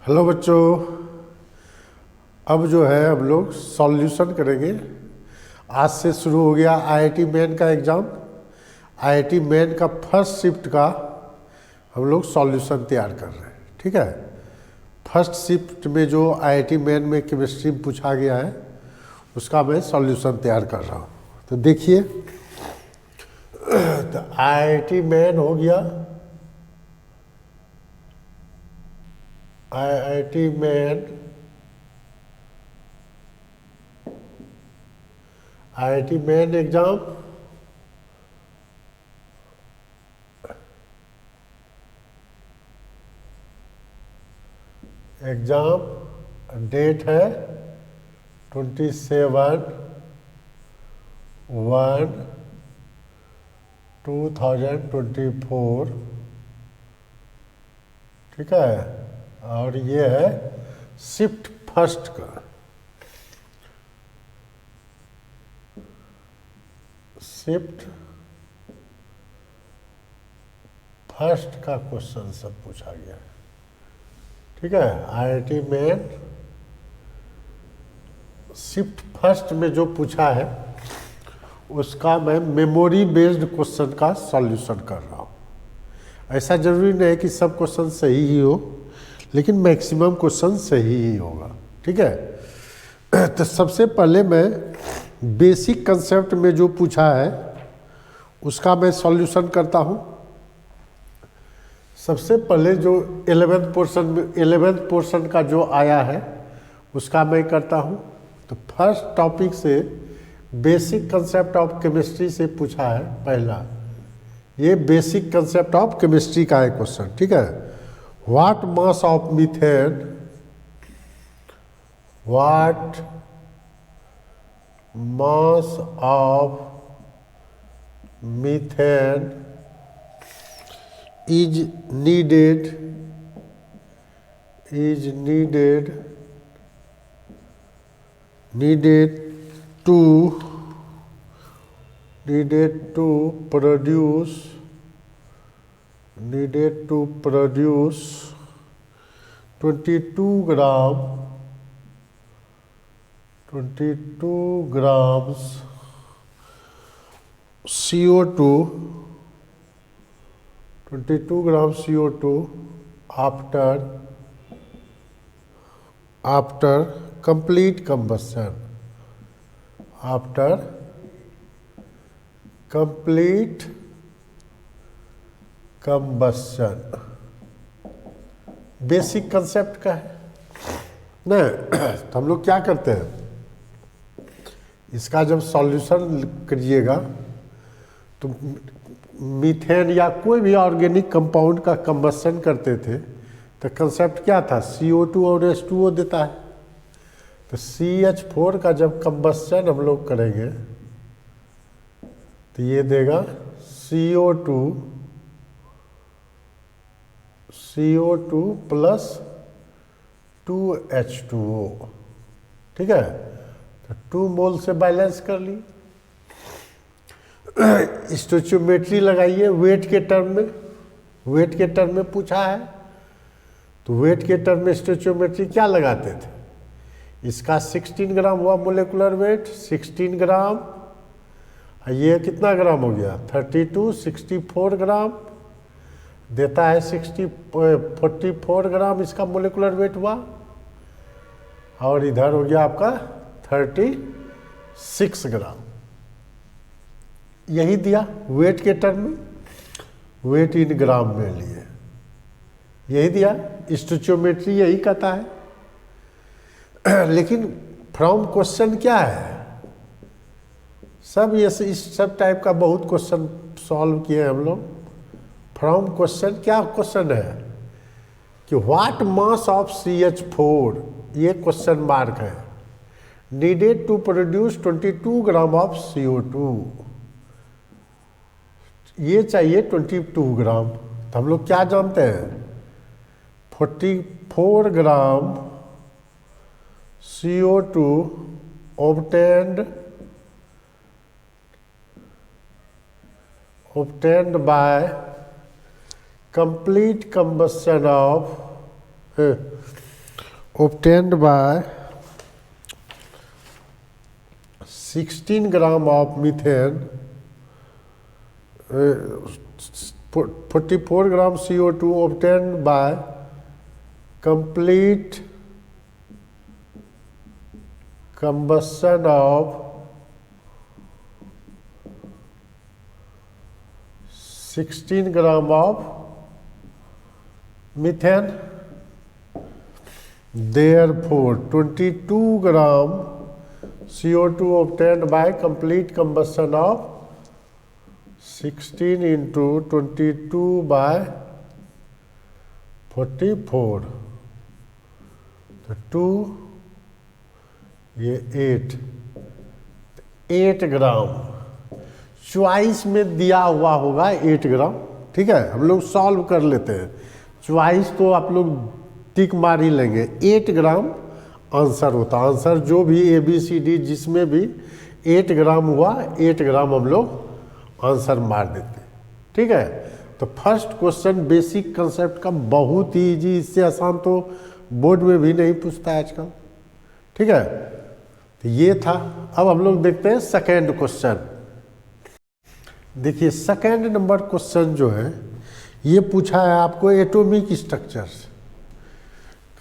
Hello बच्चों, अब जो है हम लोग सॉल्यूशन करेंगे। आज से शुरू हो गया आईआईटी मेन का एग्ज़ाम। आईआईटी मेन का फर्स्ट शिफ्ट का हम लोग सॉल्यूशन तैयार कर रहे हैं। ठीक है, फर्स्ट शिफ्ट में जो आईआईटी मेन में केमिस्ट्री पूछा गया है उसका मैं सॉल्यूशन तैयार कर रहा हूँ। तो देखिए, तो आईआईटी मेन हो गया, IIT main, IIT main exam date है 27/1/2024। ठीक है, और ये है शिफ्ट फर्स्ट का। शिफ्ट फर्स्ट का क्वेश्चन सब पूछा गया है। ठीक है, आईआईटी में शिफ्ट फर्स्ट में जो पूछा है उसका मैं मेमोरी बेस्ड क्वेश्चन का सॉल्यूशन कर रहा हूँ। ऐसा जरूरी नहीं है कि सब क्वेश्चन सही ही हो, लेकिन मैक्सिमम क्वेश्चन सही ही होगा। ठीक है, तो सबसे पहले मैं बेसिक कंसेप्ट में जो पूछा है उसका मैं सॉल्यूशन करता हूँ। सबसे पहले जो 11th पोर्शन का जो आया है उसका मैं करता हूँ। तो फर्स्ट टॉपिक से बेसिक कंसेप्ट ऑफ केमिस्ट्री से पूछा है पहला। ये बेसिक कंसेप्ट ऑफ केमिस्ट्री का है क्वेश्चन। ठीक है, what mass of methane, what mass of methane is needed to produce 22 grams CO2 after complete combustion. Basic concept का है ना। तो हम लोग क्या करते हैं, इसका जब सॉल्यूशन करिएगा तो मीथेन या कोई भी ऑर्गेनिक कंपाउंड का कंबस्शन करते थे तो कंसेप्ट क्या था, CO2 और H2O देता है। तो CH4 का जब कंबस्शन हम लोग करेंगे तो ये देगा CO2 प्लस 2H2O। ठीक है, तो 2 मोल से बैलेंस कर ली। स्टोइचियोमेट्री लगाइए वेट के टर्म में, वेट के टर्म में पूछा है तो वेट के टर्म में स्टोइचियोमेट्री क्या लगाते थे। इसका 16 ग्राम हुआ मोलेकुलर वेट, 16 ग्राम। ये कितना ग्राम हो गया, 64 ग्राम देता है, 44 ग्राम इसका मोलेकुलर वेट हुआ। और इधर हो गया आपका 36 ग्राम। यही दिया वेट के टर्म में, वेट इन ग्राम में लिए, यही दिया। स्टोइचियोमेट्री यही कहता है। लेकिन फ्रॉम क्वेश्चन क्या है, सब ये इस सब टाइप का बहुत क्वेश्चन सॉल्व किए हम लोग। फ्रॉम क्वेश्चन क्या क्वेश्चन है कि व्हाट मास ऑफ CH4, ये क्वेश्चन मार्क है, needed to produce 22 gram of CO2। ये चाहिए 22 ग्राम। तो हम लोग क्या जानते हैं, 44 ग्राम CO2 obtained by complete combustion of obtained by 16 gram of methane, 44 gram CO2 obtained by complete combustion of 16 gram of methane. Therefore, 22 gram CO2 obtained by complete combustion of 16 into 22 by 44, तो 2, ये 8 ग्राम choice में दिया हुआ होगा 8 ग्राम। ठीक है, हम लोग सॉल्व कर लेते हैं। चॉइस तो आप लोग टिक मार ही लेंगे। 8 ग्राम आंसर होता, आंसर जो भी ABCD जिसमें भी 8 ग्राम हुआ, 8 ग्राम हम लोग आंसर मार देते। ठीक है, तो फर्स्ट क्वेश्चन बेसिक कंसेप्ट का बहुत ही इजी, इससे आसान तो बोर्ड में भी नहीं पूछता है आजकल। ठीक है, तो ये था। अब हम लोग देखते हैं सेकेंड क्वेश्चन। देखिए सेकेंड नंबर क्वेश्चन जो है ये पूछा है आपको एटॉमिक स्ट्रक्चर।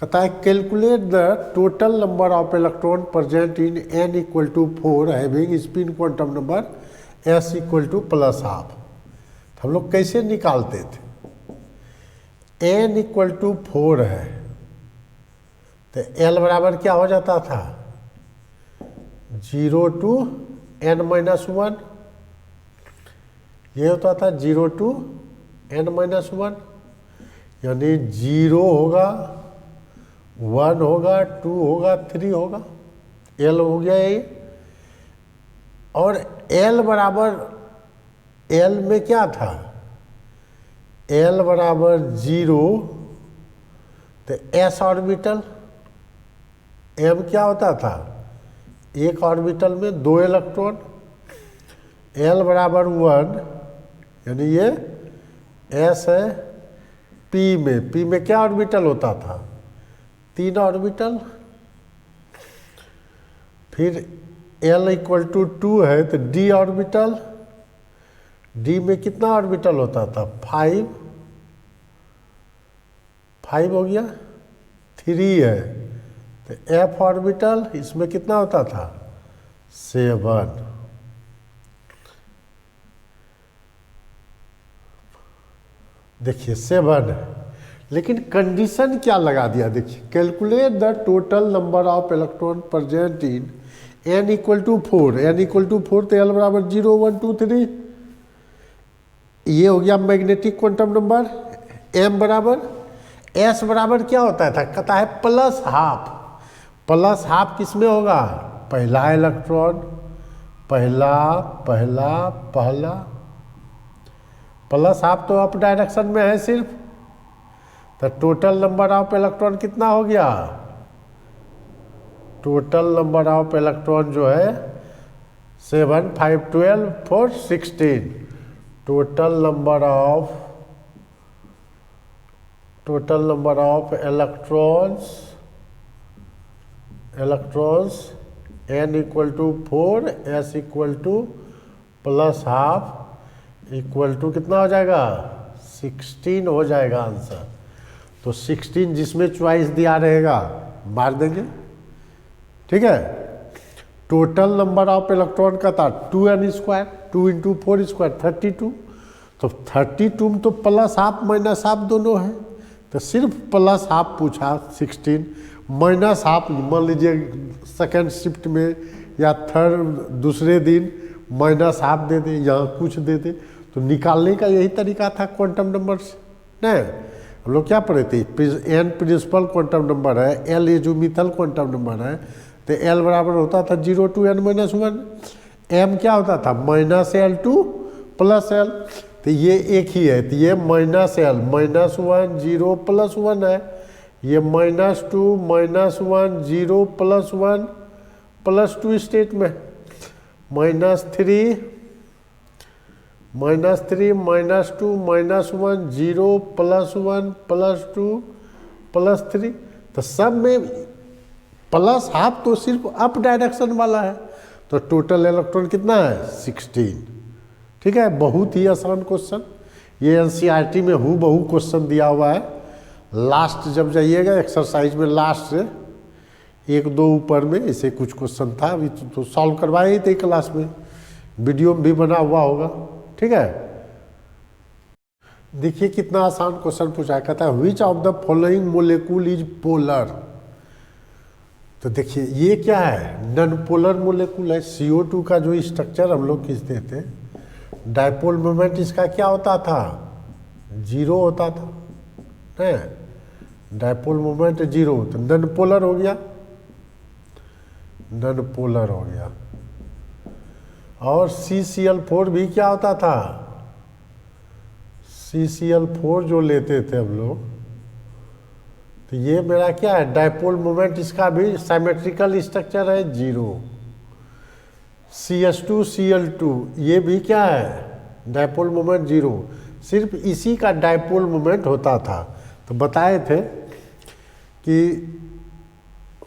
कहता है calculate the total number of electron present in n equal to 4 having spin quantum number s equal to +12। हम लोग कैसे निकालते थे? n इक्वल टू 4 है तो l बराबर क्या हो जाता था? 0 to n-1, ये होता था 0 to n-1, यानी 0 होगा, 1 होगा, 2 होगा, 3 होगा, l हो गया ये। और l बराबर, l में क्या था? l बराबर 0 तो s ऑर्बिटल, m क्या होता था? एक ऑर्बिटल में 2 इलेक्ट्रॉन, l बराबर 1, यानी ये s है। p में क्या ऑर्बिटल होता था? 3 ऑर्बिटल। फिर l इक्वल टू 2 है तो d ऑर्बिटल, d में कितना ऑर्बिटल होता था? 5 हो गया। 3 है तो f ऑर्बिटल, इसमें कितना होता था? 7। देखिए 7, लेकिन कंडीशन क्या लगा दिया? देखिए calculate the total number of electron present in n equal to 4, n equal to 4 तो l बराबर 0, 1, 2, 3, ये हो गया मैग्नेटिक क्वांटम नंबर। m बराबर, s बराबर क्या होता था? कहता है +12। +12 किस में होगा? पहला इलेक्ट्रॉन, पहला +12 तो अप डायरेक्शन में है सिर्फ। तो टोटल नंबर ऑफ इलेक्ट्रॉन कितना हो गया? टोटल नंबर ऑफ इलेक्ट्रॉन जो है 7, 5, 12, 4, 16। Total number of electrons n equal to 4, s equal to +12 equal to कितना हो जाएगा? 16 हो जाएगा आंसर। तो 16 जिसमें चॉइस दिया रहेगा मार देंगे। ठीक है, टोटल नंबर ऑफ इलेक्ट्रॉन का था 2n², 2 इंटू 4² 32। तो 32 में तो +12 -12 दोनों है, तो सिर्फ +12 पूछा। 16 -12 मान लीजिए सेकेंड शिफ्ट में या थर्ड दूसरे दिन -12 दे दे, यहाँ कुछ दे दे, तो निकालने का यही तरीका था क्वांटम नंबर से। नहीं, हम लोग क्या पढ़े थे? n प्रिंसिपल क्वांटम नंबर है, l एजोमिथल क्वांटम नंबर है, तो l बराबर होता था 0 to n-1। m क्या होता था? -l to +l, तो ये एक ही है, तो ये -l, -1, 0, +1 है। ये -2, -1, 0, +1, +2 स्टेट में, -3, -2, -1, 0, +1, +2, +3। तो सब में प्लस हाफ तो सिर्फ अप डायरेक्शन वाला है, तो टोटल इलेक्ट्रॉन कितना है 16। ठीक है, बहुत ही आसान क्वेश्चन, ये एनसीईआरटी में हूबहू क्वेश्चन दिया हुआ है। लास्ट जब जाइएगा एक्सरसाइज में लास्ट से एक दो ऊपर में इसे कुछ क्वेश्चन था, अभी तो सॉल्व करवाए ही थे क्लास में, वीडियो में भी बना हुआ होगा। ठीक है, देखिए कितना आसान क्वेश्चन पूछा, कहता है which of the following molecule is polar. तो देखिए ये क्या है, नॉन पोलर मोलेक्यूल है। CO2 का जो स्ट्रक्चर हम लोग खींचते थे, डायपोल मोमेंट इसका क्या होता था, 0 होता था, है डायपोल मोमेंट 0, तो नॉन पोलर हो गया, नॉन पोलर हो गया। और CCl4 भी क्या होता था, CCl4 जो लेते थे हम लोग, तो ये मेरा क्या है, डायपोल मोमेंट इसका भी सिमेट्रिकल स्ट्रक्चर है 0। CH2Cl2 ये भी क्या है, डायपोल मोमेंट 0, सिर्फ इसी का डायपोल मोमेंट होता था। तो बताए थे कि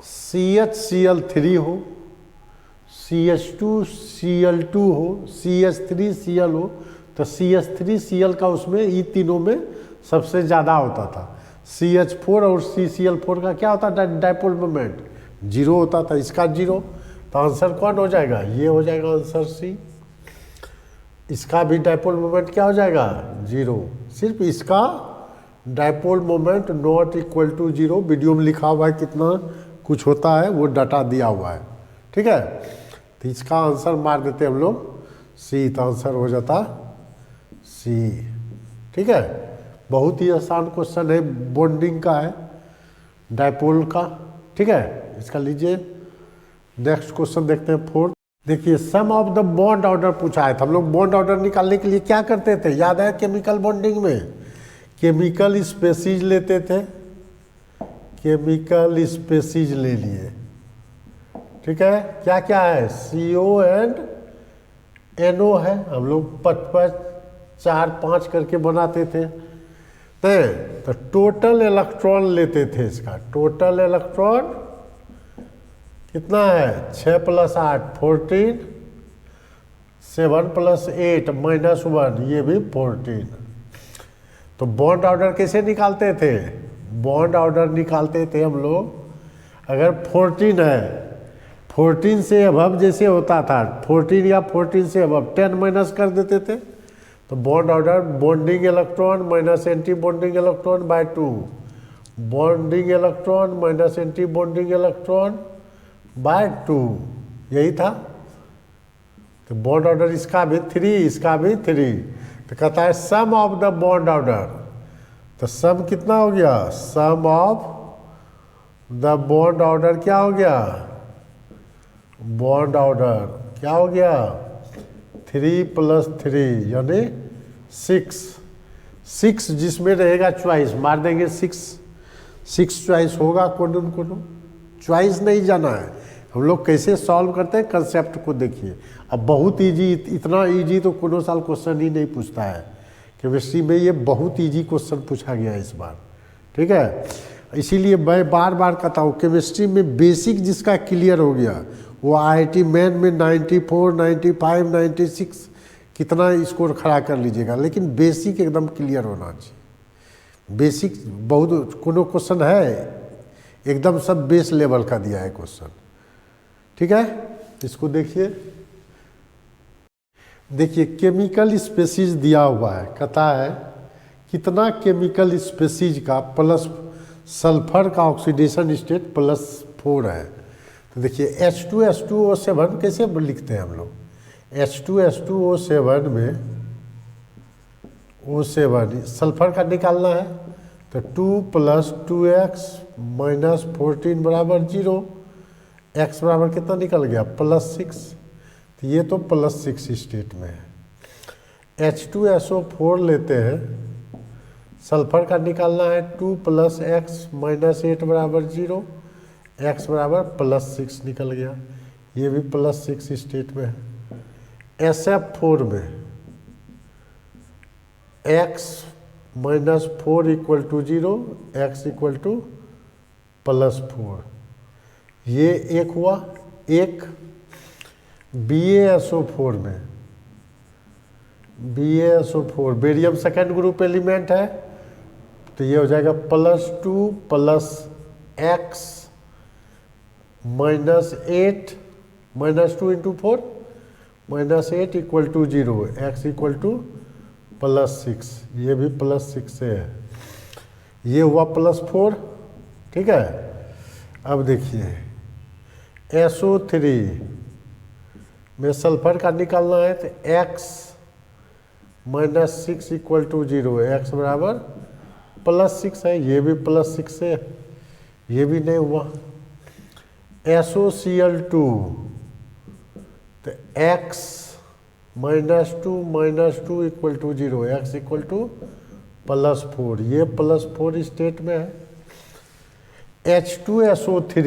CHCl3 हो, CH2Cl2 हो, CH3Cl हो, तो CH3Cl का उसमें ये तीनों में सबसे ज़्यादा होता था। CH4 और CCl4 का क्या होता था, डायपोल मोमेंट 0 होता था, इसका 0, तो आंसर कौन हो जाएगा, ये हो जाएगा आंसर C। इसका भी डायपोल मोमेंट क्या हो जाएगा 0, सिर्फ इसका dipole moment not equal to 0, video में लिखा हुआ है कितना कुछ होता है, वो डाटा दिया हुआ है। ठीक है, तो इसका आंसर मार देते हम लोग C, तो आंसर हो जाता C। ठीक है, बहुत ही आसान क्वेश्चन है, बॉन्डिंग का है, डायपोल का। ठीक है, इसका लीजिए नेक्स्ट क्वेश्चन देखते हैं 4। देखिए सम ऑफ द बॉन्ड ऑर्डर पूछा है, तो हम लोग बॉन्ड ऑर्डर निकालने के लिए क्या करते थे, याद है केमिकल बॉन्डिंग में केमिकल स्पेसीज लेते थे, केमिकल स्पेसीज ले लिए। ठीक है, क्या क्या है, CO एंड NO है, हम लोग 5 4 5 करके बनाते थे। तो टोटल इलेक्ट्रॉन लेते थे, इसका टोटल इलेक्ट्रॉन कितना है 6 + 8 14, 7 + 8 -1 ये भी 14। तो बॉन्ड ऑर्डर कैसे निकालते थे, बॉन्ड ऑर्डर निकालते थे हम लोग, अगर 14 है 14 से अबव जैसे होता था, 14 या 14 से अबव 10 माइनस कर देते थे, तो bond order bonding electron minus anti bonding electron by 2, bonding electron minus anti bonding electron by 2, यही था। तो बॉन्ड ऑर्डर इसका भी 3, इसका भी 3। तो कहता है सम ऑफ द बॉन्ड ऑर्डर, तो सम कितना हो गया, सम ऑफ द बॉन्ड ऑर्डर क्या हो गया, बॉन्ड ऑर्डर क्या हो गया 3 + 3 यानी 6। 6 जिसमें रहेगा चॉइस मार देंगे 6 चॉइस होगा, कोनो चॉइस नहीं जाना है। हम लोग कैसे सॉल्व करते हैं कंसेप्ट को देखिए। अब बहुत इजी, इतना इजी तो कोनो साल क्वेश्चन ही नहीं पूछता है केमिस्ट्री में, ये बहुत इजी क्वेश्चन पूछा गया है इस बार। ठीक है, इसीलिए मैं बार बार कहता हूँ केमिस्ट्री में बेसिक जिसका क्लियर हो गया वो IIT मेन में 94 95 96 कितना स्कोर खड़ा कर लीजिएगा, लेकिन बेसिक एकदम क्लियर होना चाहिए। बेसिक बहुत कोनो क्वेश्चन है एकदम सब बेस लेवल का दिया है क्वेश्चन। ठीक है, इसको देखिए, देखिए केमिकल स्पेसीज दिया हुआ है, कहता है कितना केमिकल स्पेसीज का प्लस सल्फर का ऑक्सीडेशन स्टेट +4 है। तो देखिए H2SO7 कैसे लिखते हैं हम लोग, H2SO7 में O7 सल्फर का निकालना है, तो 2 + 2x - 14 = 0, x बराबर कितना निकल गया +6, तो ये तो +6 स्टेट में है। H2SO4 लेते हैं, सल्फर का निकालना है 2 + x - 8 = 0, x बराबर +6 निकल गया, ये भी +6 स्टेट में है। SF4 में x - 4 = 0, x = +4, ये एक हुआ, एक BaSO4 में BaSO4 barium second group element है, तो ये हो जाएगा +2 + x -8 -2 × 4 -8 = 0, x = +6, ये भी +6 से है, ये हुआ +4, ठीक है। अब देखिए SO3 में सल्फर का निकालना है, तो x -6 = 0, x बराबर +6 है, ये भी +6 है, ये भी नहीं हुआ। SOCl2 तो x -2 -2 = 0, x = +4, ये +4 स्टेट में है। H2SO3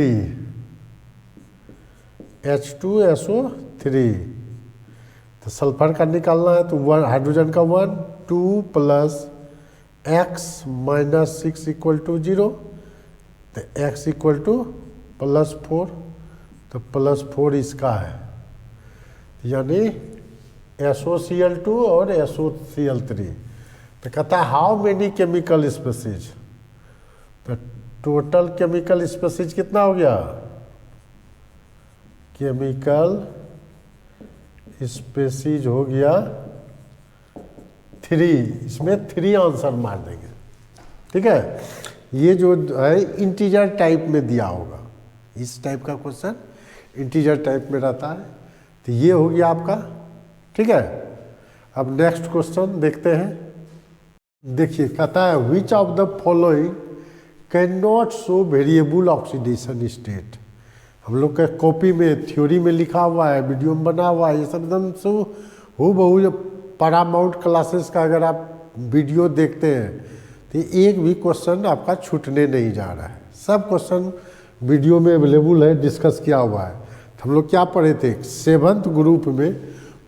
तो सल्फर का निकालना है, तो हाइड्रोजन का 1 2 + x -6 = 0, तो x = +4, तो +4 इसका है, यानी SOCl2 और SOCl3। तो कहता है हाउ मेनी केमिकल स्पेसीज, तो टोटल केमिकल स्पेसीज कितना हो गया, केमिकल स्पेसीज हो गया 3, इसमें 3 आंसर मार देंगे, ठीक है। ये जो है इंटीजर टाइप में दिया होगा, इस टाइप का क्वेश्चन इंटीजर टाइप में रहता है, तो ये हो गया आपका, ठीक है। अब नेक्स्ट क्वेश्चन देखते हैं। देखिए कहता है which of the following can not show variable oxidation state. हम लोग के कॉपी में थ्योरी में लिखा हुआ है, वीडियो में बना हुआ है, ये सब एकदम से हूबहू पैरामाउंट क्लासेस का अगर आप वीडियो देखते हैं तो एक भी क्वेश्चन आपका छूटने नहीं जा रहा है, सब क्वेश्चन वीडियो में अवेलेबल है, डिस्कस किया हुआ है। तो हम लोग क्या पढ़े थे, 7th ग्रुप में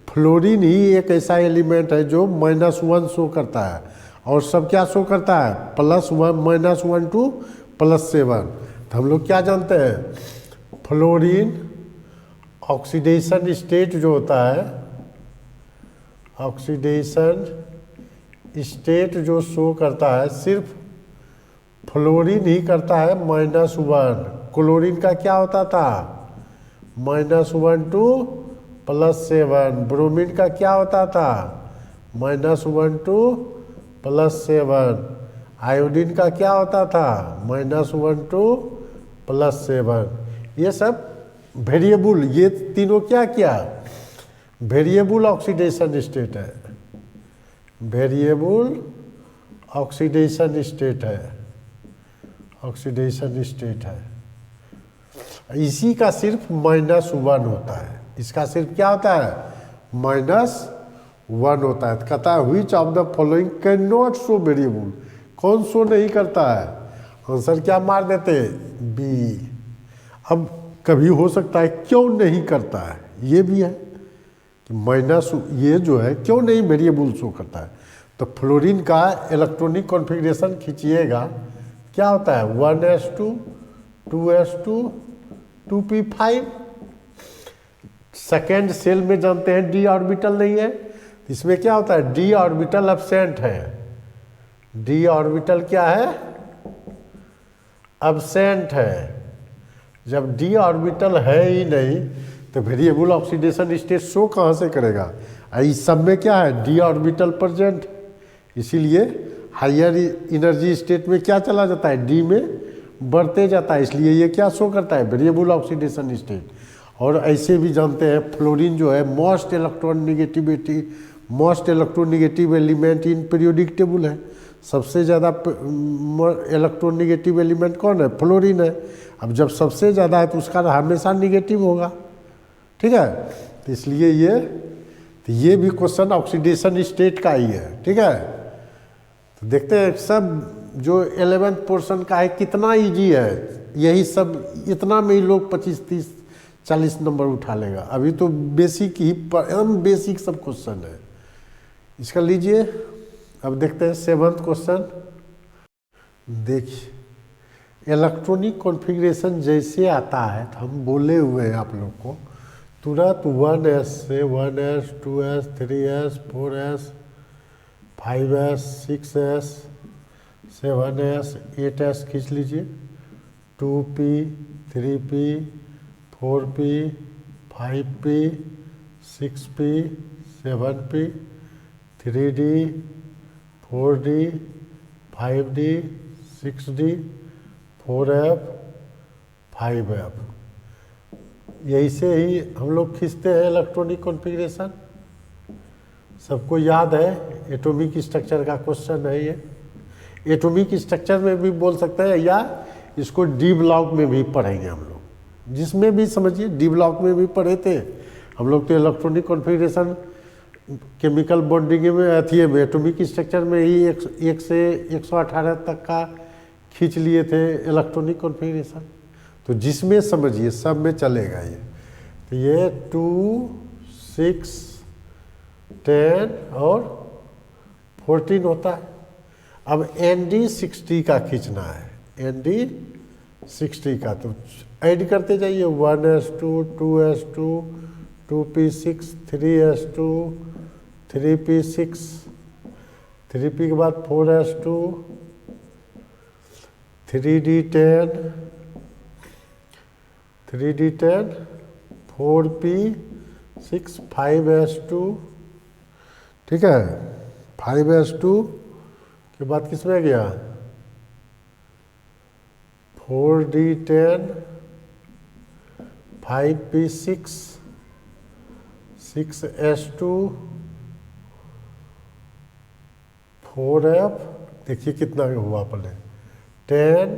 फ्लोरीन ही एक ऐसा एलिमेंट है जो -1 शो करता है, और सब क्या शो करता है, +1 -1 to +7। तो हम लोग क्या जानते हैं, फ्लोरीन ऑक्सीडेशन स्टेट जो होता है, ऑक्सीडेशन स्टेट जो शो करता है सिर्फ फ्लोरीन ही करता है -1। क्लोरीन का क्या होता था, -1 to +7। ब्रोमीन का क्या होता था, -1 to +7। आयोडीन का क्या होता था, -1 to +7। ये सब वेरिएबल, ये तीनों क्या किया, वेरिएबल ऑक्सीडेशन स्टेट है, वेरिएबल ऑक्सीडेशन स्टेट है, ऑक्सीडेशन स्टेट है। इसी का सिर्फ -1 होता है, इसका सिर्फ क्या होता है, -1 होता है। तो कहता है which of the following can not show variable, कौन शो नहीं करता है, आंसर क्या मार देते, बी। अब कभी हो सकता है क्यों नहीं करता है, ये भी है कि माइनस ये जो है क्यों नहीं वेरिएबल शो करता है। तो फ्लोरीन का इलेक्ट्रॉनिक कॉन्फ़िगरेशन खींचिएगा, क्या होता है 1s2 2s2 2p5। Second cell में जानते हैं d ऑर्बिटल नहीं है, इसमें क्या होता है d ऑर्बिटल एब्सेंट है। d ऑर्बिटल क्या है, एब्सेंट है। जब d ऑर्बिटल है ही नहीं तो वेरिएबल ऑक्सीडेशन स्टेट शो कहाँ से करेगा। इस सब में क्या है d ऑर्बिटल प्रेजेंट, इसीलिए हायर एनर्जी स्टेट में क्या चला जाता है, d में बढ़ते जाता है, इसलिए ये क्या शो करता है वेरिएबल ऑक्सीडेशन स्टेट। और ऐसे भी जानते हैं फ्लोरीन जो है most electronegative element in periodic table है। सबसे ज़्यादा इलेक्ट्रोनेगेटिव एलिमेंट कौन है, फ्लोरीन है। अब जब सबसे ज़्यादा है तो उसका हमेशा निगेटिव होगा, ठीक है। तो इसलिए ये भी क्वेश्चन ऑक्सीडेशन स्टेट का ही है, ठीक है। तो देखते हैं सब जो 11th पोर्शन का है कितना इजी है, यही सब इतना में ही लोग 25 30 40 नंबर उठा लेगा। अभी तो बेसिक ही एकदम बेसिक सब क्वेश्चन है, इसका लीजिए। अब देखते हैं 7th क्वेश्चन। देखिए इलेक्ट्रॉनिक कॉन्फ़िगरेशन जैसे आता है तो हम बोले हुए हैं आप लोग को तुरंत 1s से 1s 2s 3s 4s 5s 6s 7s 8s खींच लीजिए 2p 3p 4p 5p 6p 7p 3d 4d 5d 6d 4f 5f यही से ही हम लोग खींचते हैं इलेक्ट्रॉनिक कॉन्फ़िगरेशन। सबको याद है एटॉमिक स्ट्रक्चर का क्वेश्चन है ये। एटॉमिक स्ट्रक्चर में भी बोल सकते हैं या इसको डी ब्लॉक में भी पढ़ेंगे हम लोग, जिसमें भी समझिए डी ब्लॉक में भी पढ़े थे हम लोग। तो इलेक्ट्रॉनिक कॉन्फ़िगरेशन केमिकल बॉन्डिंग में अथी में एटॉमिक स्ट्रक्चर में ही 1 से 118 तक का खींच लिए थे इलेक्ट्रॉनिक कॉन्फ़िगरेशन। तो जिसमें समझिए सब में चलेगा ये। तो ये 2 6 10 और 14 होता है। अब ND 60 का खींचना है, ND 60 का तो ऐड करते जाइए 1s2 2s2 2p6 3s2 3p6 3p के बाद 4s2 3d10 3d10 4p6 5s2 ठीक है। 5s2 के बाद किस में गया 4d10 5p6 6s2 4f देखिए कितना हुआ पहले 10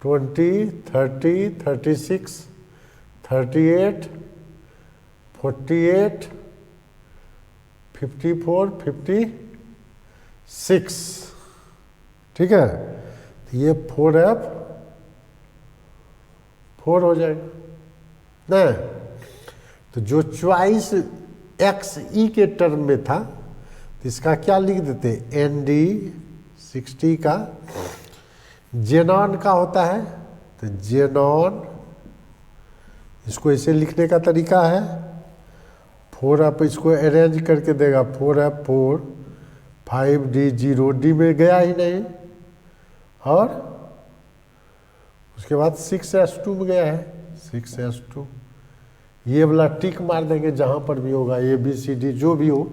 20 30 36 38 48 54 56 ठीक है। तो ये 4f 4 हो जाएगा ना। तो जो चॉइस XE के टर्म में था तो इसका क्या लिख देते ND 60 का जेनॉन का होता है तो जेनॉन इसको ऐसे लिखने का तरीका है 4f इसको अरेंज करके देगा 4f 4 5d 0 d में गया ही नहीं और उसके बाद 6s2 में गया है 6s2 ये वाला टिक मार देंगे जहाँ पर भी होगा ABCD जो भी हो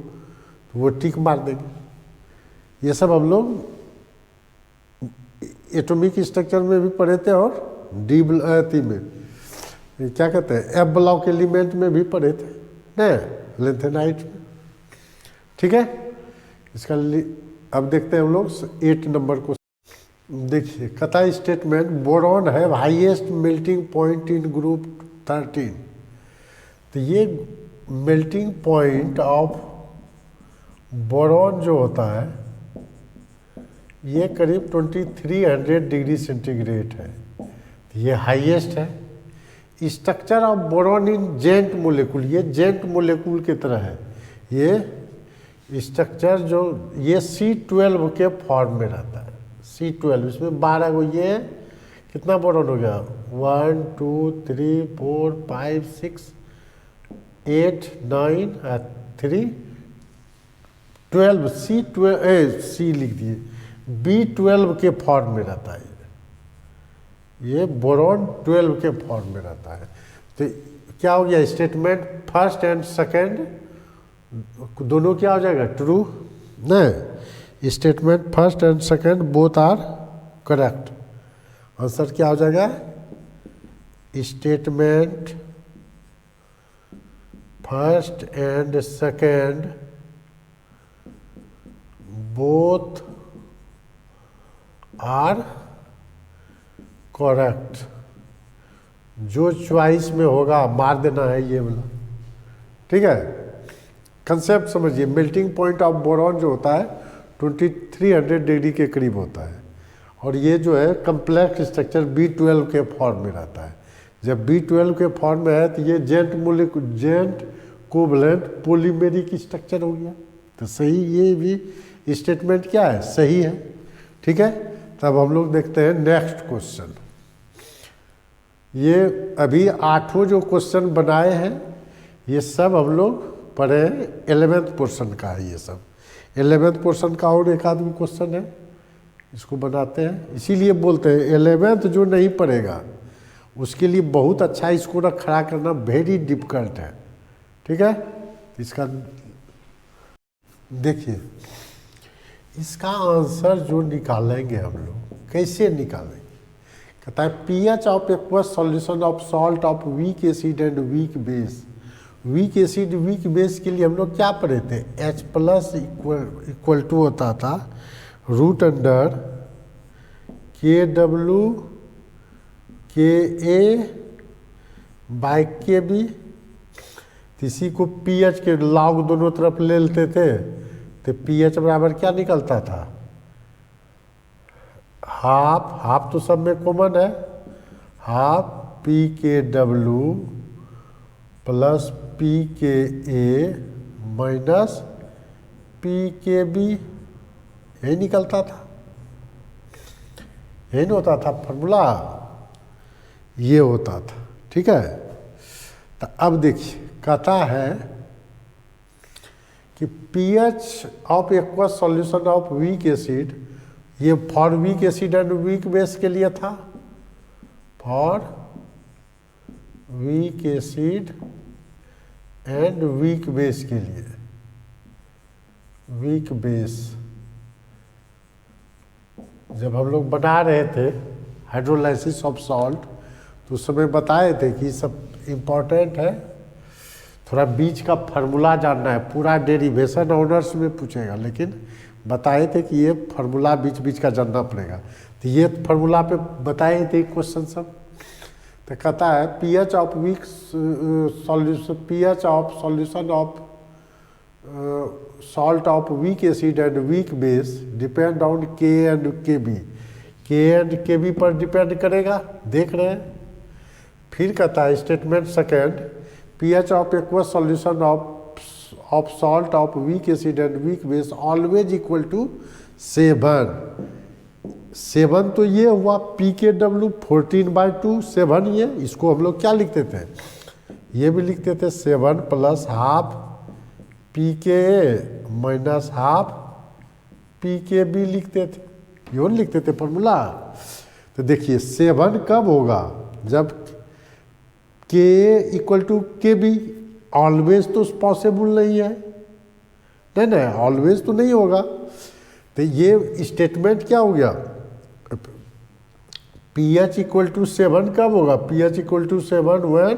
तो वो टिक मार देंगे। ये सब हम लोग एटॉमिक स्ट्रक्चर में भी पढ़े थे और डी में क्या कहते हैं F ब्लॉक एलिमेंट में भी पढ़े थे ना लेंथेनाइट में ठीक है। इसका अब देखते हैं हम लोग 8 नंबर को। देखिए कथा स्टेटमेंट बोरॉन है highest melting point in group 13। तो ये मेल्टिंग पॉइंट ऑफ बोरॉन जो होता है ये करीब 2300 डिग्री सेंटीग्रेड है। ये हाईएस्ट है। Structure of boron in giant molecule ये जेंट मोलेकुल की तरह है। ये स्ट्रक्चर जो ये C12 के फॉर्म में रहता है C12 इसमें 12 को ये कितना बोरॉन हो गया 1 2 3 4 5 6 8 9 3 12 C लिख दिए B12 के फॉर्म में रहता है। ये बोरॉन 12 के फॉर्म में रहता है। तो क्या हो गया स्टेटमेंट फर्स्ट एंड सेकंड दोनों क्या हो जाएगा ट्रू नहीं। Statement first and second both are correct. Answer क्या हो जाएगा statement first and second both are correct. जो चॉइस में होगा मार देना है ये वाला ठीक है। कंसेप्ट समझिए मेल्टिंग पॉइंट ऑफ बोरॉन जो होता है 2300 डिग्री के करीब होता है और ये जो है कम्प्लेक्स स्ट्रक्चर B12 के फॉर्म में रहता है। जब B12 के फॉर्म में है तो ये जेंट कोवलेंट पॉलीमेरिक स्ट्रक्चर हो गया। तो सही ये भी स्टेटमेंट क्या है सही है ठीक है। तब हम लोग देखते हैं नेक्स्ट क्वेश्चन। ये अभी 8 जो क्वेश्चन बनाए हैं ये सब हम लोग पढ़े हैं 11th पोर्शन का है। ये सब 11th पोर्शन का और एक आदमी क्वेश्चन है, इसको बनाते हैं। इसीलिए बोलते हैं 11th जो नहीं पढ़ेगा उसके लिए बहुत अच्छा स्कोर खड़ा करना वेरी डिफिकल्ट है। ठीक है, इसका देखिए, इसका आंसर जो निकालेंगे हम लोग कैसे निकालेंगे। कहता है pH of aqueous solution of salt of weak acid and weak base. Weak acid weak base के लिए हम लोग क्या पढ़े थे, H प्लस इक्वल टू होता था root under KW KA by KB। इसी को pH के लॉग दोनों तरफ ले लेते थे तो pH बराबर क्या निकलता था, हाफ तो सब में कॉमन है, half PKW plus PKA minus PKB, यही निकलता था, यही नहीं होता था फॉर्मूला, ये होता था। ठीक है, तो अब देखिए कहता है कि pH of aqueous solution of weak acid, ये for weak acid and weak base के लिए था, for weak acid and weak base के लिए, वीक बेस जब हम लोग बना रहे थे हाइड्रोलाइसिस ऑफ सॉल्ट तो उस समय बताए थे कि सब इम्पोर्टेंट है, थोड़ा बीच का फार्मूला जानना है, पूरा डेरिवेशन ऑनर्स में पूछेगा, लेकिन बताए थे कि ये फार्मूला बीच बीच का जानना पड़ेगा। तो ये फार्मूला पे बताए थे क्वेश्चन सब। तो कहता है pH of weak solution, pH of solution of salt of weak acid and weak base depend on K and KB। K and KB पर डिपेंड करेगा, देख रहे हैं। फिर कहता है statement second, pH of aqueous solution of salt of weak acid and weak base always equal to 7 तो ये हुआ PKW 14/2 7, ये इसको हम लोग क्या लिखते थे, ये भी लिखते थे 7 plus half PKA minus half PKB लिखते थे, यो लिखते थे फॉर्मूला। तो देखिए 7 कब होगा, जब KA equal to KB, always तो पॉसिबल नहीं है, नहीं ऑलवेज तो नहीं होगा। तो ये स्टेटमेंट क्या हो गया, pH इक्वल टू 7 कब होगा, pH equal to 7 when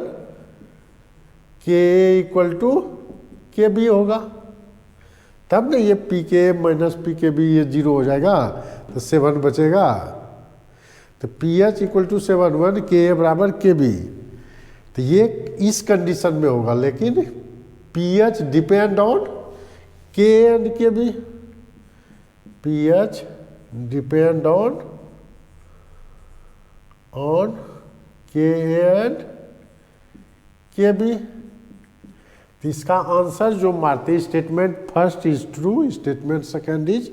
KA equal to KB होगा, तब ना ये PK माइनस PKB ये 0 हो जाएगा तो 7 बचेगा। तो pH equal to 7 when KA बराबर KB, तो ये इस कंडीशन में होगा, लेकिन pH depend on K and KB, pH depend on K and KB। तो इसका आंसर जो मारते statement first is true, statement second is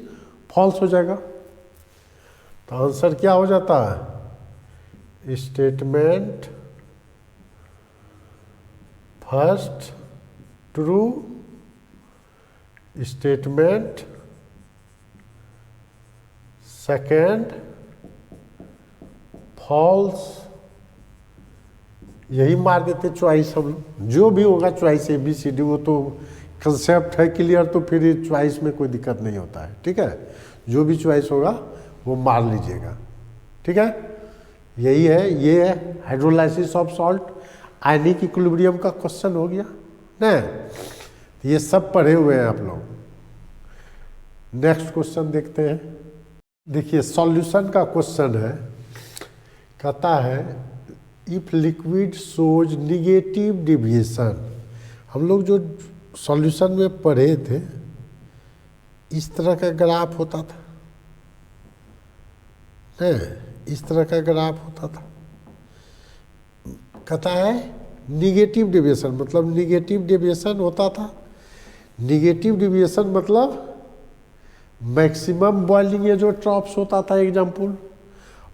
false हो जाएगा। तो आंसर क्या हो जाता है, statement first true, statement second false, यही मार देते चॉइस हम लोग। जो भी होगा चॉइस ABCD, वो तो कंसेप्ट है क्लियर, तो फिर चॉइस में कोई दिक्कत नहीं होता है। ठीक है, जो भी चॉइस होगा वो मार लीजिएगा। ठीक है, यही है, ये है hydrolysis of salt, ionic equilibrium का क्वेश्चन हो गया ना, ये सब पढ़े हुए हैं आप लोग। नेक्स्ट क्वेश्चन देखते हैं। देखिए सॉल्यूशन का क्वेश्चन है, कहता है if liquid shows negative deviation. हम लोग जो सॉल्यूशन में पढ़े थे इस तरह का ग्राफ होता था, इस तरह का ग्राफ होता था। कहता है निगेटिव डेविएशन, मतलब निगेटिव डेविएशन होता था। निगेटिव डेविएशन मतलब मैक्सिमम बॉइलिंग एज और ट्रॉप्स होता था एग्जाम्पल,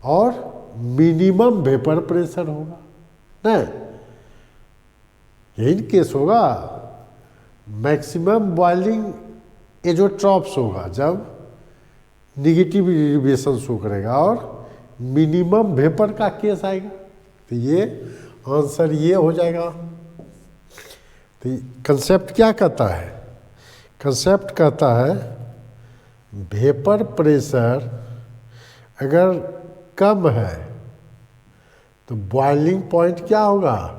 और मिनिमम वेपर प्रेशर होगा ना, यही केस होगा। मैक्सिमम बॉइलिंग एज और ट्रॉप्स होगा जब निगेटिव डेरिवेशन शो करेगा, और मिनिमम वेपर का केस आएगा। तो ये आंसर ये हो जाएगा। तो कंसेप्ट क्या कहता है? कंसेप्ट कहता है वेपर प्रेशर अगर कम है तो बॉइलिंग पॉइंट क्या होगा?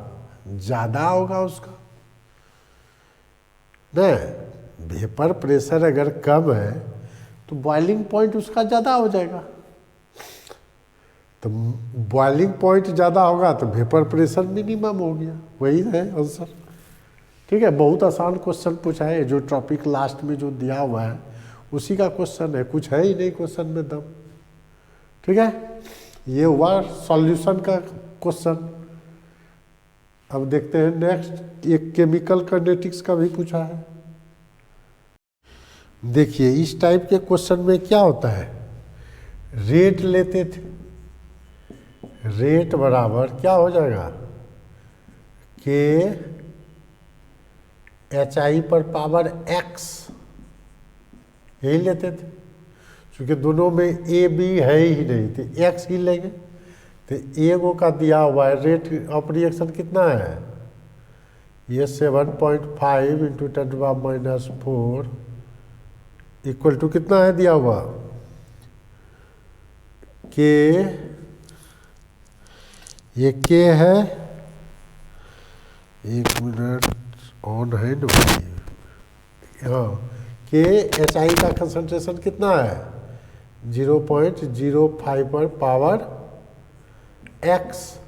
ज़्यादा होगा उसका ना। वेपर प्रेशर अगर कम है तो बॉइलिंग पॉइंट उसका ज़्यादा हो जाएगा। तो बॉइलिंग पॉइंट ज़्यादा होगा तो वेपर प्रेशर मिनिमम हो गया। वही है आंसर। ठीक है, बहुत आसान क्वेश्चन पूछा है। जो टॉपिक लास्ट में जो दिया हुआ है उसी का क्वेश्चन है, कुछ है ही नहीं क्वेश्चन में दम। ठीक है, ये हुआ सॉल्यूशन का क्वेश्चन। अब देखते हैं नेक्स्ट, एक केमिकल काइनेटिक्स का भी पूछा है। देखिए इस टाइप के क्वेश्चन में क्या होता है, रेट लेते थे। रेट बराबर क्या हो जाएगा? के एच आई पर पावर एक्स, यही लेते थे। क्योंकि दोनों में ए बी है ही नहीं तो एक्स ही लेंगे। तो एगो का दिया हुआ है रेट ऑफ रिएक्शन कितना है? ये 7.5 इंटू 10⁻⁻⁴ इक्वल टू कितना है दिया हुआ? के, ये के है, एक मिनट ऑन है ना भाई। हाँ, के एच आई का कंसंट्रेशन कितना है? 0.05 पर पावर एक्स।